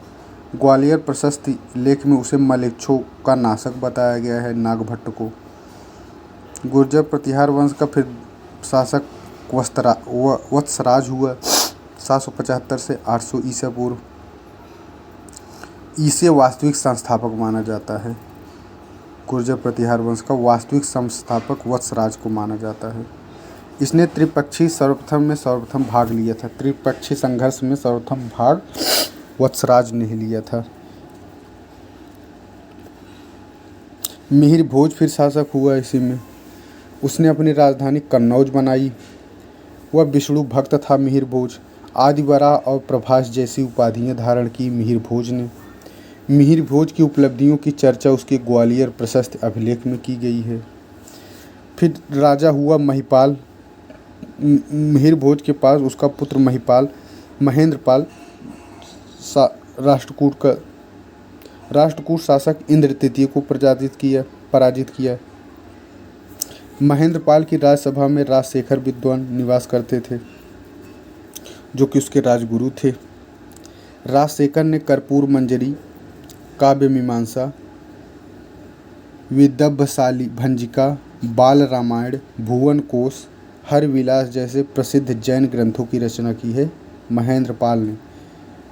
ग्वालियर प्रशस्ति लेख में उसे मलेच्छों का नाशक बताया गया है, नागभट्ट को। गुर्जर प्रतिहार वंश का फिर शासक वत्सराज हुआ, 775 से 800 ईसा पूर्व। इसे वास्तविक संस्थापक माना जाता है। गुर्जर प्रतिहार वंश का वास्तविक संस्थापक वत्सराज को माना जाता है। इसने त्रिपक्षीय सर्वप्रथम भाग लिया था। त्रिपक्षीय संघर्ष में सर्वप्रथम भाग वत्सराज ने लिया था। मिहिर भोज फिर शासक हुआ इसी में। उसने अपनी राजधानी कन्नौज बनाई। वह विष्णु भक्त था मिहिर भोज। आदिवराह और प्रभास जैसी उपाधियां धारण की मिहिर भोज ने। मिहिर भोज की उपलब्धियों की चर्चा उसके ग्वालियर प्रशस्ति अभिलेख में की गई है। फिर राजा हुआ महिपाल। मिहिर भोज के पास उसका पुत्र महेंद्रपाल राष्ट्रकूट शासक इंद्र तृतीय को पराजित किया। महेंद्रपाल की राजसभा में राजशेखर विद्वान निवास करते थे, जो कि उसके राजगुरु थे। राजशेखर ने कर्पूर मंजरी, काव्य मीमांसा, विदर्भशाली भंजिका, बाल रामायण, भुवन कोश, हर विलास जैसे प्रसिद्ध जैन ग्रंथों की रचना की है। महेंद्रपाल ने।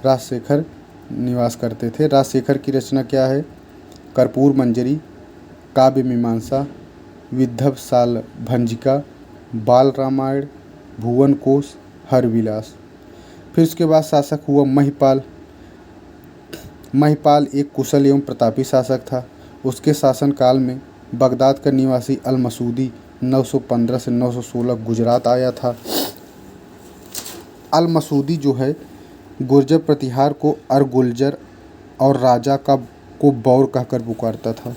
राजशेखर निवास करते थे। राजशेखर की रचना क्या है? कर्पूर मंजरी, काव्य मीमांसा, विदर्भशाल भंजिका, बाल रामायण, भुवन कोश, हर विलास। फिर उसके बाद शासक हुआ महिपाल। महिपाल एक कुशल एवं प्रतापी शासक था। उसके शासनकाल में बगदाद का निवासी अल मसूदी 915 से 916 गुजरात आया था। अल मसूदी जो है गुर्जर प्रतिहार को अर-गुर्जर और राजा को बौर कहकर पुकारता था।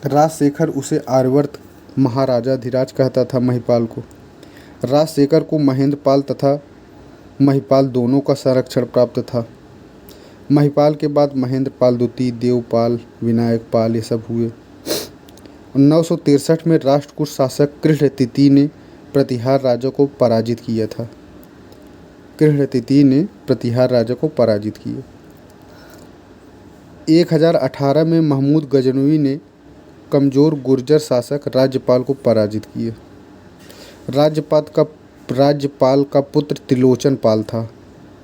राजशेखर उसे आर्यवर्त महाराजाधिराज कहता था। महिपाल को राजशेखर को महेंद्रपाल तथा महिपाल दोनों का संरक्षण प्राप्त था। महिपाल के बाद महेंद्रपाल द्वितीय, देवपाल, विनायक पाल ये सब हुए। 963 में राष्ट्रकूट शासक कृष्ण तृतीय ने प्रतिहार राजा को पराजित किया था। कृष्ण तृतीय ने प्रतिहार राजा को पराजित किया। 1018 में महमूद गजनवी ने कमजोर गुर्जर शासक राज्यपाल को पराजित किया। राज्यपाल का पुत्र त्रिलोचन पाल था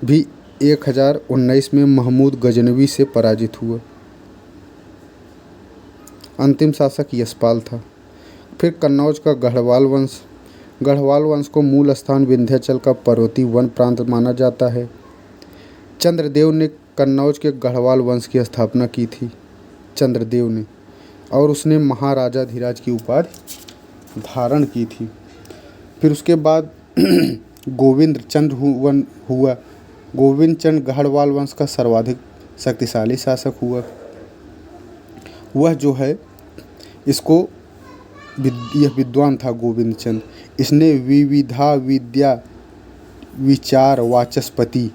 भी 1019 में महमूद गजनवी से पराजित हुआ। अंतिम शासक यशपाल था। फिर कन्नौज का गढ़वाल वंश को मूल स्थान विंध्याचल का पर्वतीय वन प्रांत माना जाता है। चंद्रदेव ने कन्नौज के गढ़वाल वंश की स्थापना की थी। चंद्रदेव ने, और उसने महाराजाधिराज की उपाधि धारण की थी। फिर उसके बाद गोविंद चंद्र हुआ। गोविंद चंद्र गढ़वाल वंश का सर्वाधिक शक्तिशाली शासक हुआ। वह जो है यह विद्वान था गोविंद चंद्र। इसने विविधा विद्या विचार वाचस्पति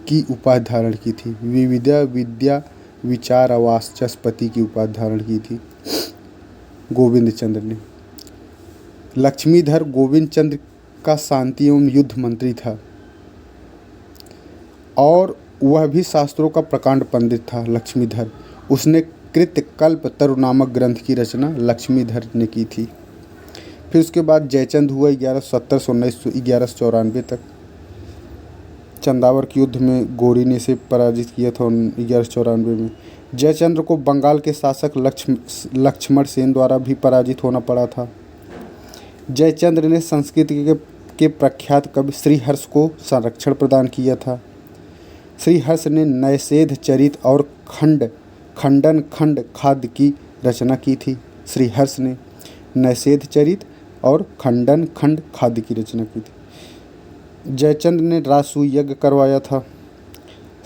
की उपाधि धारण की थी। विविधा विद्या विचार वाचस्पति की उपाधि धारण की थी गोविंद चंद्र ने। लक्ष्मीधर गोविंद चंद्र का शांति एवं युद्ध मंत्री था और वह भी शास्त्रों का प्रकांड पंडित था। लक्ष्मीधर, उसने कृतकल्प तरु नामक ग्रंथ की रचना लक्ष्मीधर ने की थी। फिर उसके बाद जयचंद हुआ 1170 से 1194 तक। चंदावर के युद्ध में गोरी ने इसे पराजित किया था 1194 में। जयचंद्र को बंगाल के शासक लक्ष्मण सेन द्वारा भी पराजित होना पड़ा था। जयचंद्र ने संस्कृत के प्रख्यात कवि श्रीहर्ष को संरक्षण प्रदान किया था। श्रीहर्ष ने नैषेध चरित और खंडन खंड खाद्य की रचना की थी। श्रीहर्ष ने नैषेध चरित और खंडन खंड खाद्य की रचना की थी। जयचंद्र ने राजसूय यज्ञ करवाया था।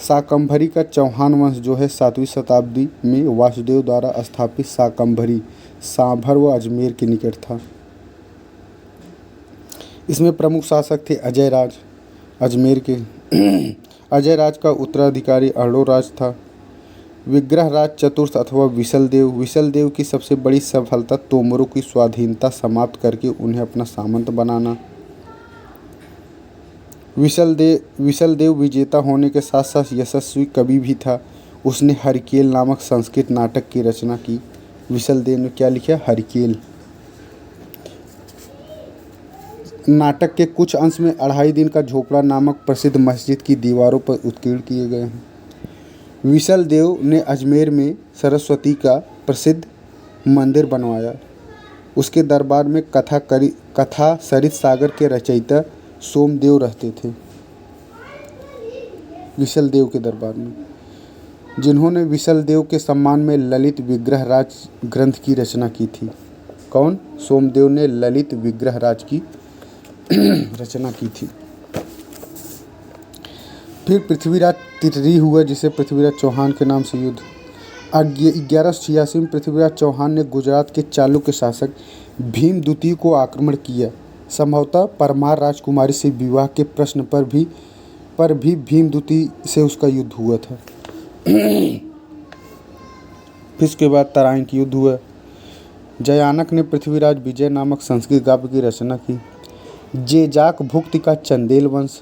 शाकंभरी का चौहान वंश जो है 7वीं शताब्दी में वासुदेव द्वारा स्थापित शाकंभरी सांभर व अजमेर के निकट था। इसमें प्रमुख शासक थे अजय राज अजमेर के। अजय राज का उत्तराधिकारी अर्णोराज था। विग्रह राज चतुर्थ अथवा विशलदेव की सबसे बड़ी सफलता तोमरों की स्वाधीनता समाप्त करके उन्हें अपना सामंत बनाना। विशलदेव विजेता होने के साथ साथ यशस्वी कवि भी था। उसने हरिकेल नामक संस्कृत नाटक की रचना की। विशलदेव ने क्या लिखा? हरिकेल। नाटक के कुछ अंश में 2.5 दिन का झोपड़ा नामक प्रसिद्ध मस्जिद की दीवारों पर उत्कीर्ण किए गए हैं। विशलदेव ने अजमेर में सरस्वती का प्रसिद्ध मंदिर बनवाया। उसके दरबार में कथा सरित सागर के रचयिता सोमदेव रहते थे। विशलदेव के दरबार में, जिन्होंने विशलदेव के सम्मान में ललित विग्रह राज ग्रंथ की रचना की थी। कौन? सोमदेव ने ललित विग्रह राज की रचना की थी। फिर पृथ्वीराज तिटरी हुआ, जिसे पृथ्वीराज चौहान के नाम से युद्ध। 1186 में पृथ्वीराज चौहान ने गुजरात के चालुक्य शासक भीम द्वितीय को आक्रमण किया। संभवतः परमार राजकुमारी से विवाह के प्रश्न पर भी भीम द्वितीय से उसका युद्ध हुआ था। फिर इसके बाद तराइन की युद्ध हुआ। जयानक ने पृथ्वीराज विजय नामक संस्कृत काव्य की रचना की। जेजाक भुक्ति का चंदेल वंश,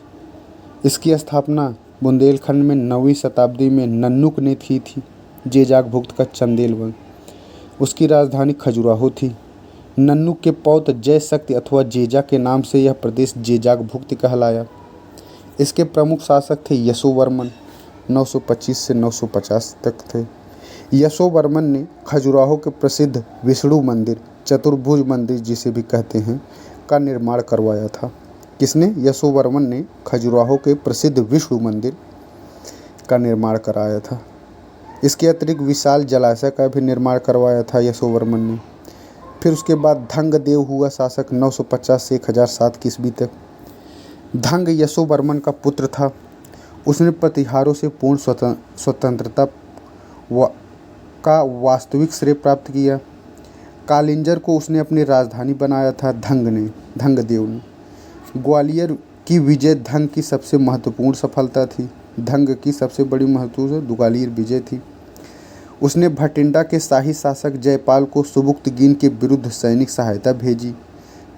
इसकी स्थापना बुंदेलखंड में 9वीं शताब्दी में नन्नुक ने की थी। जेजाक भुक्त का चंदेल वंश, उसकी राजधानी खजुराहो थी। नन्नुक के पौत्र जय शक्ति अथवा जेजा के नाम से यह प्रदेश जेजाक भुक्त कहलाया। इसके प्रमुख शासक थे यशोवर्मन, 925 से 950 तक थे। यशोवर्मन ने खजुराहो के प्रसिद्ध विष्णु मंदिर, चतुर्भुज मंदिर जिसे भी कहते हैं, का निर्माण करवाया था। किसने? यशोवर्मन ने खजुराहो के प्रसिद्ध विष्णु मंदिर का निर्माण कराया था। इसके अतिरिक्त विशाल जलाशय का भी निर्माण करवाया था यशोवर्मन ने। फिर उसके बाद धंगदेव हुआ शासक 950 से 1007 ईस्वी तक। धंग यशोवर्मन का पुत्र था। उसने प्रतिहारों से पूर्ण स्वतंत्रता का वास्तविक श्रेय प्राप्त किया। कालिंजर को उसने अपनी राजधानी बनाया था धंगदेव ने। ग्वालियर की विजय धंग की सबसे महत्वपूर्ण सफलता थी। धंग की सबसे बड़ी महत्वपूर्ण ग्वालियर विजय थी। उसने भटिंडा के शाही शासक जयपाल को सुबुक्तगीन के विरुद्ध सैनिक सहायता भेजी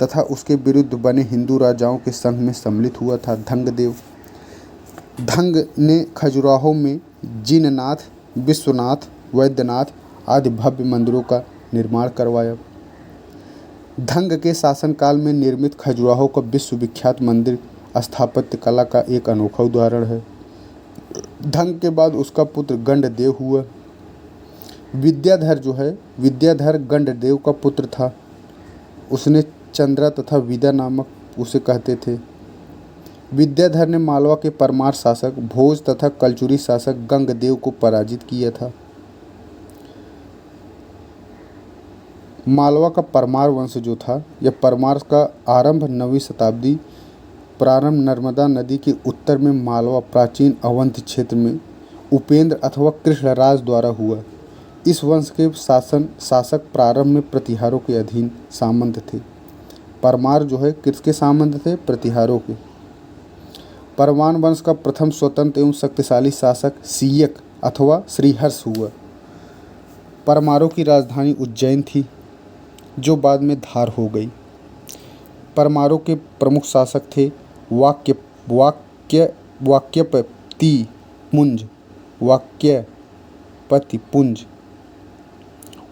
तथा उसके विरुद्ध बने हिंदू राजाओं के संघ में सम्मिलित हुआ था। धंगदेव धंग ने खजुराहो में जिननाथ, विश्वनाथ, वैद्यनाथ आदि भव्य मंदिरों का निर्माण करवाया। धंग के शासनकाल में निर्मित खजुराहो का विश्वविख्यात मंदिर स्थापत्य कला का एक अनोखा उदाहरण है। धंग के बाद उसका पुत्र गंडदेव हुआ। विद्याधर गंडदेव का पुत्र था। उसने चंद्रा तथा विदा नामक उसे कहते थे। विद्याधर ने मालवा के परमार शासक भोज तथा कलचुरी शासक गंगदेव को पराजित किया था। मालवा का परमार वंश जो था, यह परमार का आरंभ 9वीं शताब्दी प्रारंभ नर्मदा नदी के उत्तर में मालवा प्राचीन अवंत क्षेत्र में उपेंद्र अथवा कृष्णराज द्वारा हुआ। इस वंश के शासक प्रारंभ में प्रतिहारों के अधीन सामंत थे। परमार किसके सामंत थे? प्रतिहारों के। परमान वंश का प्रथम स्वतंत्र एवं शक्तिशाली शासक सीयक अथवा श्रीहर्ष हुआ। परमारों की राजधानी उज्जैन थी, जो बाद में धार हो गई। परमारों के प्रमुख शासक थे वाक्यपति पुंज।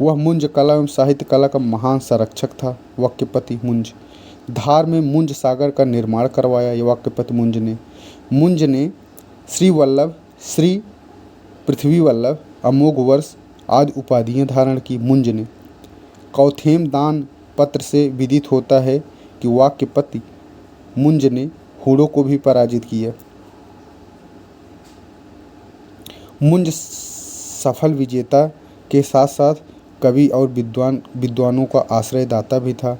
वह मुंज कला एवं साहित्य कला का महान संरक्षक था। वाक्यपति मुंज धार में मुंज सागर का निर्माण करवाया। वाक्यपति मुंज ने श्री वल्लभ, श्री पृथ्वी वल्लभ, अमोघ वर्ष आदि उपाधियां धारण की। मुंज ने कौथेम दान पत्र से विदित होता है कि वाक्यपति मुंज ने हुड़ों को भी पराजित किया। मुंज सफल विजेता के साथ साथ कवि और विद्वानों का आश्रयदाता भी था।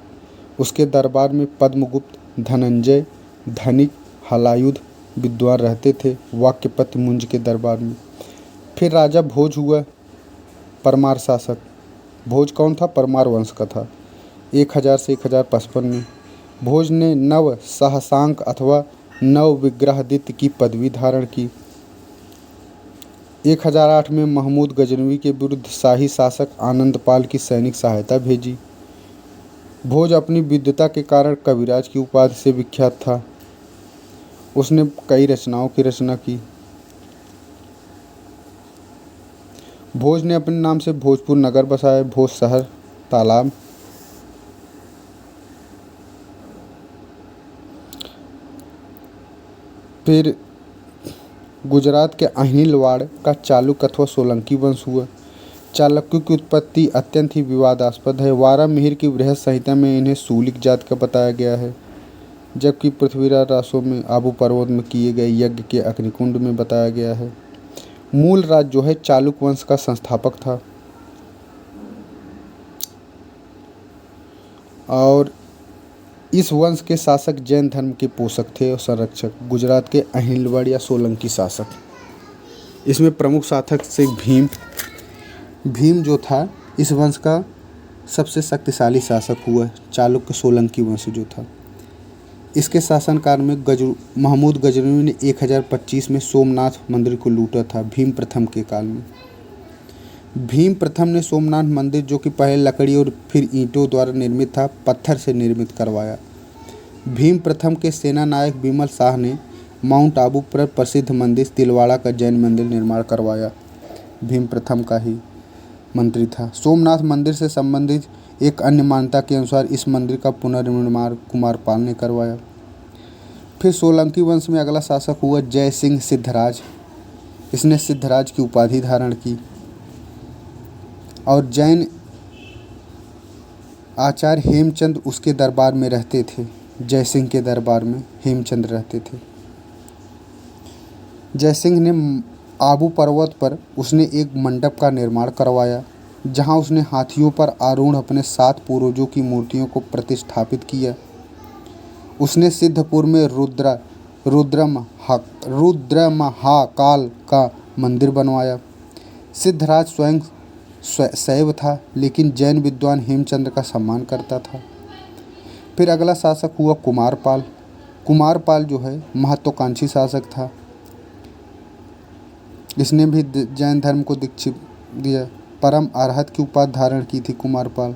उसके दरबार में पद्मगुप्त, धनंजय, धनिक, हलायुध विद्वान रहते थे। वाक्यपति मुंज के दरबार में। फिर राजा भोज हुआ, परमार शासक। भोज कौन था? परमार वंश का था। 1000 से 1055 में भोज ने नव सहसांक अथवा नव विग्रहादित्य की पदवी धारण की। 1008 में महमूद गजनवी के विरुद्ध शाही शासक आनंदपाल की सैनिक सहायता भेजी। भोज अपनी विद्वता के कारण कविराज की उपाधि से विख्यात था। उसने कई रचनाओं की रचना की। भोज ने अपने नाम से भोजपुर नगर बसाया, भोज शहर, तालाब। फिर गुजरात के अहिलवाड़ का चालुक्य अथवा सोलंकी वंश हुआ। चालुक्यों की उत्पत्ति अत्यंत ही विवादास्पद है। वारामिहिर की बृहद संहिता में इन्हें शूलिक जात का बताया गया है, जबकि पृथ्वीराज रासो में आबू पर्वत में किए गए यज्ञ के अग्निकुंड में बताया गया है। मूल राज चालुक्य वंश का संस्थापक था और इस वंश के शासक जैन धर्म के पोषक थे और संरक्षक। गुजरात के अहिलवाड़ या सोलंकी शासक, इसमें प्रमुख शासक से भीम जो था इस वंश का सबसे शक्तिशाली शासक हुआ। चालुक्य सोलंकी वंश जो था, इसके शासनकाल में महमूद गजनवी ने 1025 में सोमनाथ मंदिर को लूटा था। भीम प्रथम के काल में भीम प्रथम ने सोमनाथ मंदिर, जो कि पहले लकड़ी और फिर ईंटों द्वारा निर्मित था, पत्थर से निर्मित करवाया। भीम प्रथम के सेना नायक बिमल शाह ने माउंट आबू पर प्रसिद्ध मंदिर तिलवाड़ा का जैन मंदिर निर्माण करवाया। भीम प्रथम का ही मंत्री था। सोमनाथ मंदिर से संबंधित एक अन्य मान्यता के अनुसार इस मंदिर का पुनर्निर्माण कुमारपाल ने करवाया। फिर सोलंकी वंश में अगला शासक हुआ जय सिंह सिद्धराज। इसने सिद्धराज की उपाधि धारण की और जैन आचार्य हेमचंद उसके दरबार में रहते थे। जय सिंह के दरबार में हेमचंद रहते थे। जय सिंह ने आबू पर्वत पर उसने एक मंडप का निर्माण करवाया, जहां उसने हाथियों पर आरूढ़ अपने 7 पूर्वजों की मूर्तियों को प्रतिष्ठापित किया। उसने सिद्धपुर में रुद्र महाकाल का मंदिर बनवाया। सिद्धराज स्वयं शैव था, लेकिन जैन विद्वान हेमचंद्र का सम्मान करता था। फिर अगला शासक हुआ कुमारपाल। कुमारपाल जो है महत्वाकांक्षी शासक था। इसने भी जैन धर्म को दीक्षित दिया। परम अरहत की उपाधि धारण की थी कुमारपाल।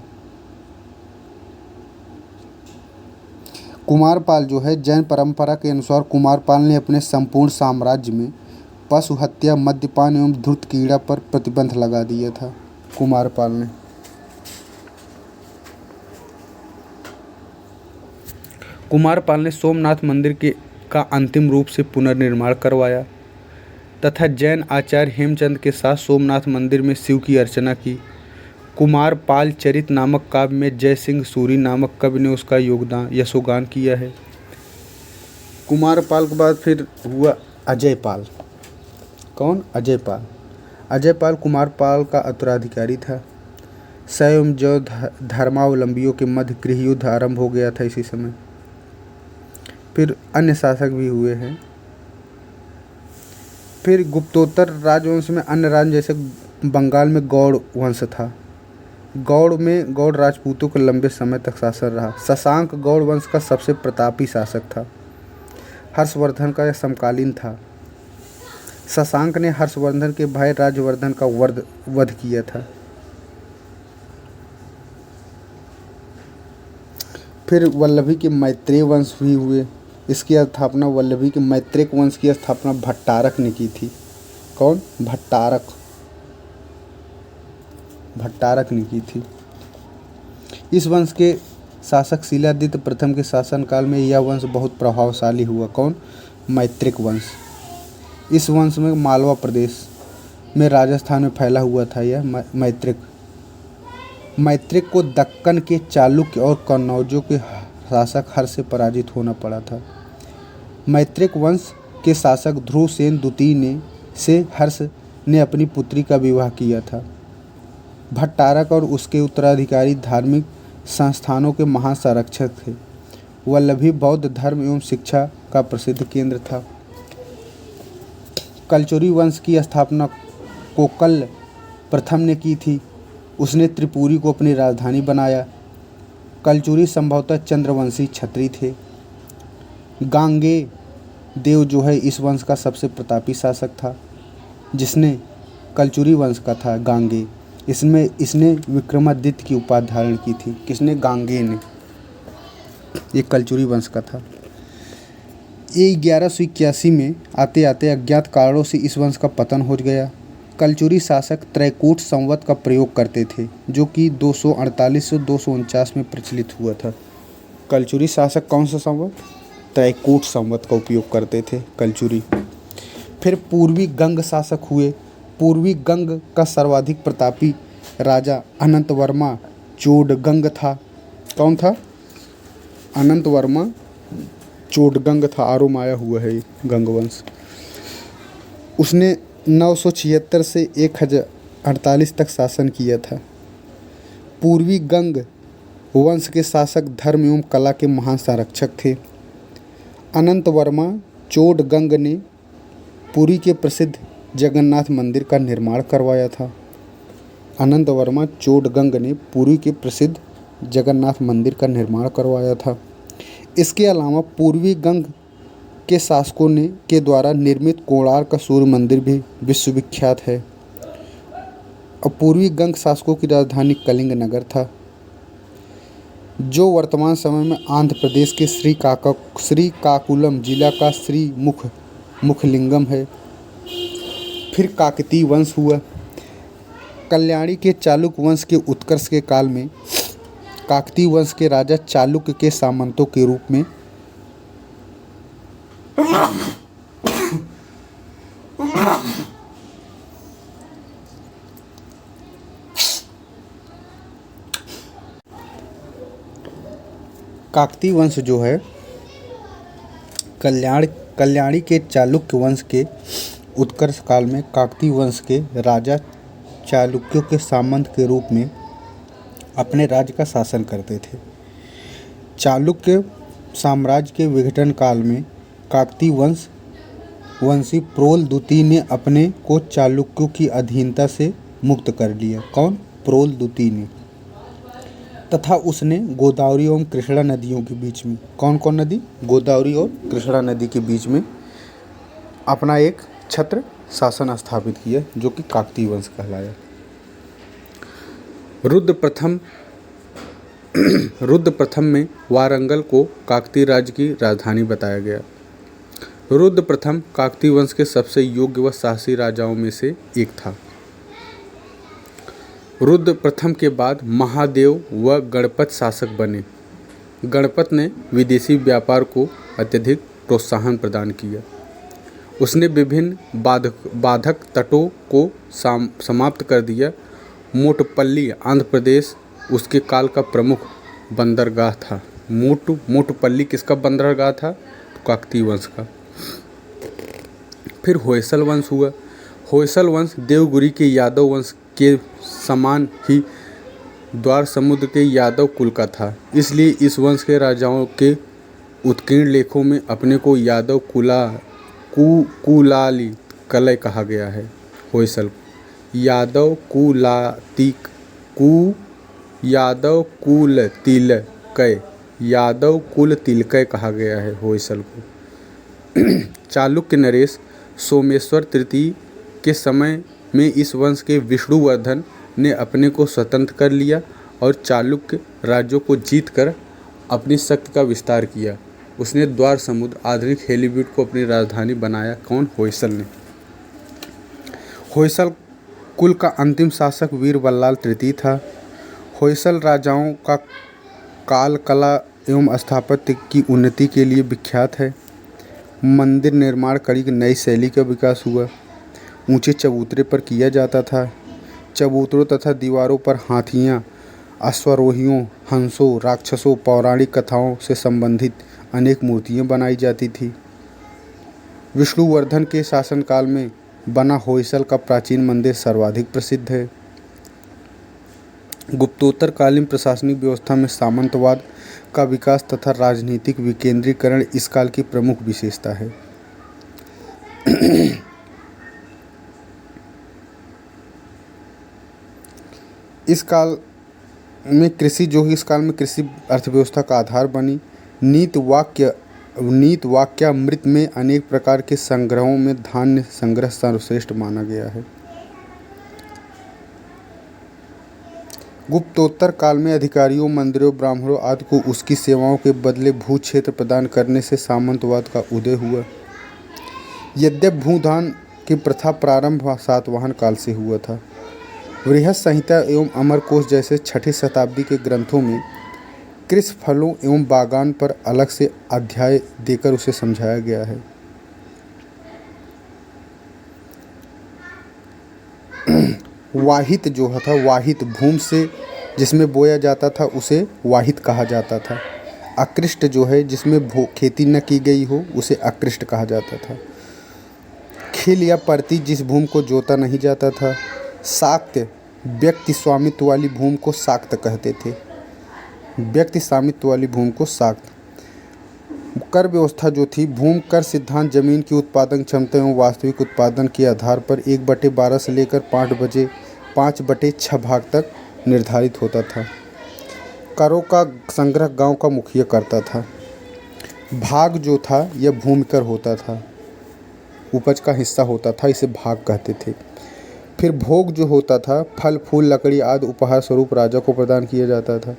कुमारपाल जो है जैन परंपरा के अनुसार कुमारपाल ने अपने संपूर्ण साम्राज्य में पशु हत्या, मद्यपान एवं धूर्त क्रीड़ा पर प्रतिबंध लगा दिया था। कुमारपाल ने सोमनाथ मंदिर का अंतिम रूप से पुनर्निर्माण करवाया तथा जैन आचार्य हेमचंद के साथ सोमनाथ मंदिर में शिव की अर्चना की। कुमारपाल चरित नामक काव्य में जय सिंह सूरी नामक कवि ने उसका यशोगान किया है। कुमारपाल के बाद फिर हुआ अजयपाल। कौन? अजयपाल। अजयपाल कुमारपाल का उत्तराधिकारी था। शैव एवं जैन धर्मावलंबियों के मध्य गृहयुद्ध आरंभ हो गया था इसी समय। फिर अन्य शासक भी हुए हैं। फिर गुप्तोत्तर राजवंश में अन्य राज्य जैसे बंगाल में गौड़ वंश था। गौड़ राजपूतों का लंबे समय तक शासन रहा। शशांक गौड़ वंश का सबसे प्रतापी शासक था। हर्षवर्धन का यह समकालीन था। शशांक ने हर्षवर्धन के भाई राज्यवर्धन का वध किया था। फिर वल्लभी के मैत्रेय वंश भी हुए। इसकी स्थापना वल्लभी के मैत्रेय वंश की स्थापना भट्टारक ने की थी। कौन? भट्टारक ने की थी। इस वंश के शासक शिलादित्य प्रथम के शासनकाल में यह वंश बहुत प्रभावशाली हुआ। कौन? मैत्रेय वंश। इस वंश में मालवा प्रदेश में राजस्थान में फैला हुआ था यह मैत्रेय को दक्कन के चालुक्य और कन्नौजों के शासक हर्ष से पराजित होना पड़ा था। मैत्रेय वंश के शासक ध्रुवसेन द्वितीय से हर्ष ने अपनी पुत्री का विवाह किया था। भट्टारक और उसके उत्तराधिकारी धार्मिक संस्थानों के महान संरक्षक थे। वल्लभी बौद्ध धर्म एवं शिक्षा का प्रसिद्ध केंद्र था। कलचुरी वंश की स्थापना कोकल प्रथम ने की थी। उसने त्रिपुरी को अपनी राजधानी बनाया। कलचुरी संभवतः चंद्रवंशी क्षत्रिय थे। गांगे देव जो है इस वंश का सबसे प्रतापी शासक था, जिसने कलचुरी वंश का था गांगे। इसने विक्रमादित्य की उपाधि धारण की थी। किसने? गांगे ने। ये कलचुरी वंश का था। ये 1181 में आते आते अज्ञात कारणों से इस वंश का पतन हो गया। कलचुरी शासक त्रैकूट संवत का प्रयोग करते थे, जो कि 248 से 249 में प्रचलित हुआ था। कलचुरी शासक कौन सा संवत? त्रैकूट संवत का उपयोग करते थे कलचुरी। फिर पूर्वी गंग शासक हुए। पूर्वी गंग का सर्वाधिक प्रतापी राजा अनंत वर्मा चोडगंग था। कौन था? अनंत वर्मा चोडगंग था। आरोमाया हुआ है ये गंग वंश। उसने 976 से 1048 तक शासन किया था। पूर्वी गंग वंश के शासक धर्म एवं कला के महान संरक्षक थे। अनंत वर्मा चोडगंग ने पुरी के प्रसिद्ध जगन्नाथ मंदिर का निर्माण करवाया था। अनंत वर्मा चोडगंग ने पुरी के प्रसिद्ध जगन्नाथ मंदिर का निर्माण करवाया था। इसके अलावा पूर्वी गंग के शासकों के द्वारा निर्मित कोणार्क सूर्य मंदिर भी विश्वविख्यात है। और पूर्वी गंग शासकों की राजधानी कलिंग नगर था, जो वर्तमान समय में आंध्र प्रदेश के श्रीकाकुलम जिला का मुखलिंगम है। फिर काकतीय वंश हुआ। कल्याणी के चालुक्य वंश के उत्कर्ष के काल में काकतीय वंश के राजा चालुक्य के सामंतों के रूप में काकतीय वंश जो है कल्याणी के चालुक्य वंश के उत्कर्ष काल में काकतीय वंश के राजा चालुक्यों के सामंत के रूप में अपने राज्य का शासन करते थे। चालुक्य साम्राज्य के विघटन काल में काकतीय वंशी प्रोल द्वितीय ने अपने को चालुक्यों की अधीनता से मुक्त कर लिया। कौन? प्रोल द्वितीय ने। तथा उसने गोदावरी एवं कृष्णा नदियों के बीच में, कौन कौन नदी? गोदावरी और कृष्णा नदी के बीच में अपना एक छत्र शासन स्थापित किया, जो कि काकतीय वंश कहलाया। रुद्र प्रथम में वारंगल को काकतीय राज्य की राजधानी बताया गया। रुद्र प्रथम काकतीय वंश के सबसे योग्य व साहसी राजाओं में से एक था। रुद्र प्रथम के बाद महादेव व गणपत शासक बने। गणपत ने विदेशी व्यापार को अत्यधिक प्रोत्साहन प्रदान किया। उसने विभिन्न बाधक तटों को समाप्त कर दिया। मोटपल्ली आंध्र प्रदेश उसके काल का प्रमुख बंदरगाह था। मोटपल्ली किसका बंदरगाह था? काकतीय वंश का। फिर होयसल वंश हुआ। होयसल वंश देवगिरी के यादव वंश के समान ही द्वार समुद्र के यादव कुल का था। इसलिए इस वंश के राजाओं के उत्कीर्ण लेखों में अपने को यादव कुलाली कलय कहा गया है। होयसल यादव कुल तिलकय कहा गया है होयसल को। चालुक्य नरेश सोमेश्वर तृतीय के समय में इस वंश के विष्णुवर्धन ने अपने को स्वतंत्र कर लिया और चालुक्य राज्यों को जीतकर अपनी शक्ति का विस्तार किया। उसने द्वार समुद्र आधुनिक हेलीबीड को अपनी राजधानी बनाया। कौन? होयसल ने। होयसल कुल का अंतिम शासक वीर बल्लाल तृतीय था। होयसल राजाओं का काल कला एवं स्थापत्य की उन्नति के लिए विख्यात है। मंदिर निर्माण कड़ी की नई शैली का विकास हुआ। ऊंचे चबूतरे पर किया जाता था। चबूतरों तथा दीवारों पर हाथियों, अश्वारोहियों, हंसों, राक्षसों, पौराणिक कथाओं से संबंधित अनेक मूर्तियां बनाई जाती थी। विष्णुवर्धन के शासनकाल में बना होयसल का प्राचीन मंदिर सर्वाधिक प्रसिद्ध है। गुप्तोत्तरकालीन प्रशासनिक व्यवस्था में सामंतवाद का विकास तथा राजनीतिक विकेंद्रीकरण इस काल की प्रमुख विशेषता है। इस काल में कृषि अर्थव्यवस्था का आधार बनी। नीत वाक्यामृत में अनेक प्रकार के संग्रहों में धान्य संग्रह सर्वश्रेष्ठ माना गया है। गुप्तोत्तर काल में अधिकारियों, मंदिरों, ब्राह्मणों आदि को उसकी सेवाओं के बदले भू क्षेत्र प्रदान करने से सामंतवाद का उदय हुआ। यद्यपि भूदान की प्रथा प्रारंभ सातवाहन काल से हुआ था। बृहत संहिता एवं अमरकोश जैसे 6ठी शताब्दी के ग्रंथों में कृषि फलों एवं बागान पर अलग से अध्याय देकर उसे समझाया गया है। वाहित जो था, वाहित भूमि से जिसमें बोया जाता था उसे वाहित कहा जाता था। अकृष्ट जो है जिसमें खेती न की गई हो उसे अकृष्ट कहा जाता था। खिल या परती जिस भूमि को जोता नहीं जाता था। शाक्त व्यक्ति स्वामित्व वाली भूमि को शाक्त कहते थे। व्यक्ति स्वामित्व वाली भूमि को शाक्त। कर व्यवस्था जो थी, भूमि कर सिद्धांत जमीन की उत्पादन क्षमता एवं वास्तविक उत्पादन के आधार पर 1/12 से लेकर 5/6 भाग तक निर्धारित होता था। करों का संग्रह गांव का मुखिया करता था। भाग जो था यह भूमि कर होता था, उपज का हिस्सा होता था, इसे भाग कहते थे। फिर भोग जो होता था, फल फूल लकड़ी आदि उपहार स्वरूप राजा को प्रदान किया जाता था।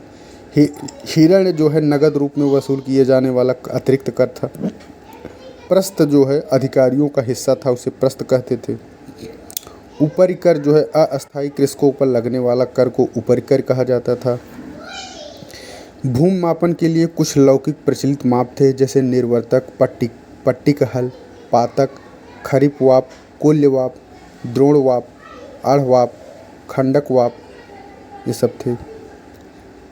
हिरण जो है नगद रूप में वसूल किए जाने वाला अतिरिक्त कर था। प्रस्थ जो है अधिकारियों का हिस्सा था, उसे प्रस्थ कहते थे। ऊपरी कर जो है अस्थायी कृषकों पर लगने वाला कर को ऊपरी कर कहा जाता था। भूमि मापन के लिए कुछ लौकिक प्रचलित माप थे, जैसे निर्वर्तक, पट्टिक हल, पातक, खरीफ वाप, कुल्यवाप, द्रोणवाप, अढ़वाप, खंडक वाप, ये सब थे।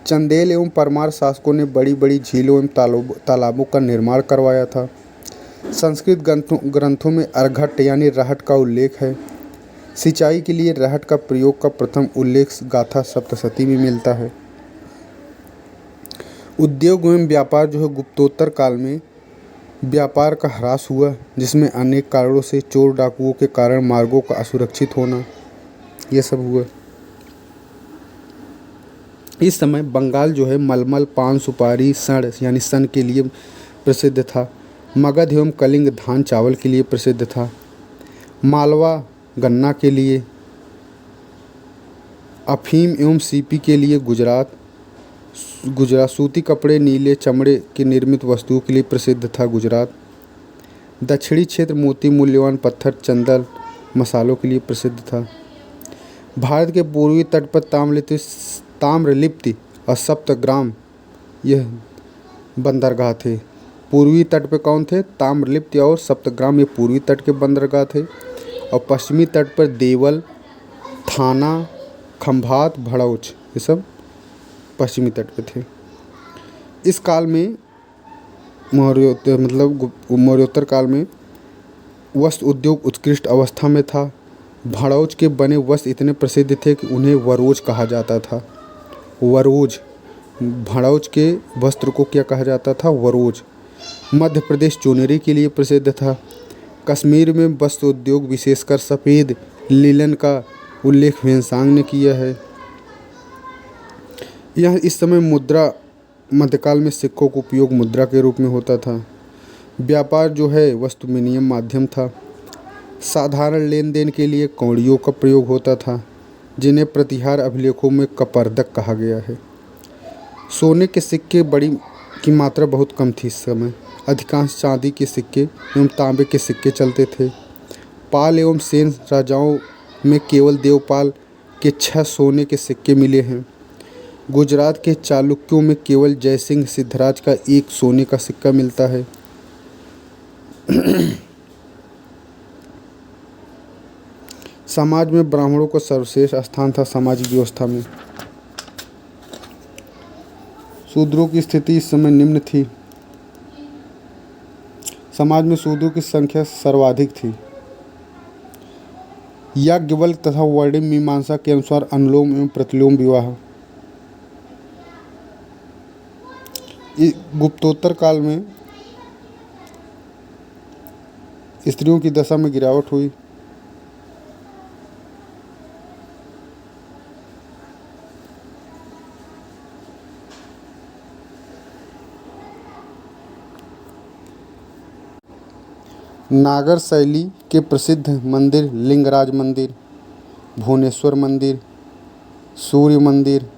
चंदेल एवं परमार शासकों ने बड़ी बड़ी झीलों एवं तालाबों का निर्माण करवाया था। संस्कृत ग्रंथों में अर्घट यानी रहट का उल्लेख है। सिंचाई के लिए रहट का प्रयोग का प्रथम उल्लेख गाथा सप्तशती में मिलता है। उद्योग एवं व्यापार जो है गुप्तोत्तर काल में व्यापार का ह्रास हुआ, जिसमें अनेक कारणों से चोर डाकुओं के कारण मार्गों का असुरक्षित होना ये सब हुआ। इस समय बंगाल जो है मलमल, पान, सुपारी, सण यानी सन के लिए प्रसिद्ध था। मगध एवं कलिंग धान चावल के लिए प्रसिद्ध था। मालवा गन्ना के लिए, अफीम एवं सीपी के लिए गुजरात सूती कपड़े, नीले चमड़े की निर्मित वस्तुओं के लिए प्रसिद्ध था गुजरात। दक्षिणी क्षेत्र मोती, मूल्यवान पत्थर, चंदन, मसालों के लिए प्रसिद्ध था। भारत के पूर्वी तट पर ताम्रलिप्ति और सप्तग्राम यह बंदरगाह थे। पूर्वी तट पे कौन थे? ताम्रलिप्ति और सप्तग्राम, ये पूर्वी तट के बंदरगाह थे। और पश्चिमी तट पर देवल, थाना, खंभात, भड़ौच ये सब पश्चिमी तट पे थे। इस काल में मौर्योत्तर काल में वस्त्र उद्योग उत्कृष्ट अवस्था में था। भड़ौच के बने वस्त्र इतने प्रसिद्ध थे कि उन्हें वरोज कहा जाता था। वरोज, भड़ौच के वस्त्र को क्या कहा जाता था? वरोज। मध्य प्रदेश चुनरी के लिए प्रसिद्ध था। कश्मीर में वस्त्र उद्योग विशेषकर सफ़ेद लिनन का उल्लेख ह्वेनसांग ने किया है। यह इस समय मुद्रा, मध्यकाल में सिक्कों का उपयोग मुद्रा के रूप में होता था। व्यापार जो है वस्तु विनिमय माध्यम था। साधारण लेन देन के लिए कौड़ियों का प्रयोग होता था, जिन्हें प्रतिहार अभिलेखों में कपर्दक कहा गया है। सोने के सिक्के की मात्रा बहुत कम थी इस समय। अधिकांश चांदी के सिक्के एवं तांबे के सिक्के चलते थे। पाल एवं सेन राजाओं में केवल देवपाल के 6 सोने के सिक्के मिले हैं। गुजरात के चालुक्यों में केवल जयसिंह सिद्धराज का 1 सोने का सिक्का मिलता है। समाज में ब्राह्मणों का सर्वश्रेष्ठ स्थान था सामाजिक व्यवस्था में। शूद्रों की स्थिति इस समय निम्न थी। समाज में शूद्रों की संख्या सर्वाधिक थी। याज्ञवल्क्य तथा वर्णिम मीमांसा के अनुसार अनुलोम एवं प्रतिलोम विवाह। गुप्तोत्तर काल में स्त्रियों की दशा में गिरावट हुई। नागर शैली के प्रसिद्ध मंदिर लिंगराज मंदिर, भुवनेश्वर मंदिर, सूर्य मंदिर,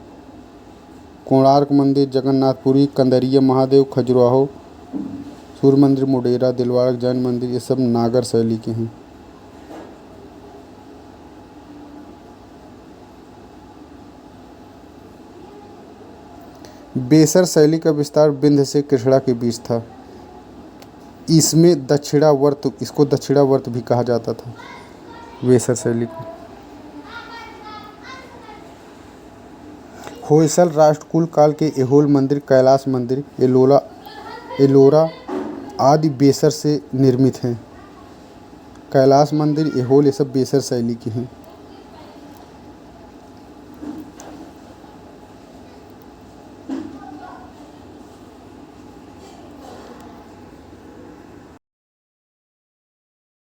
कोणार्क मंदिर, जगन्नाथपुरी, कंदरिया महादेव, खजुराहो, सूर्य मंदिर, मोढेरा, दिलवाड़ा जैन मंदिर, ये सब नागर शैली के हैं। बेसर शैली का विस्तार विंध्य से कृष्णा के बीच था। इसमें दक्षिणावर्त, इसको दक्षिणावर्त भी कहा जाता था, बेसर शैली को। होयसल राष्ट्रकूट काल के ऐहोल मंदिर, कैलाश मंदिर, एलोरा आदि बेसर से निर्मित हैं। कैलाश मंदिर, ऐहोल ये सब बेसर शैली के हैं।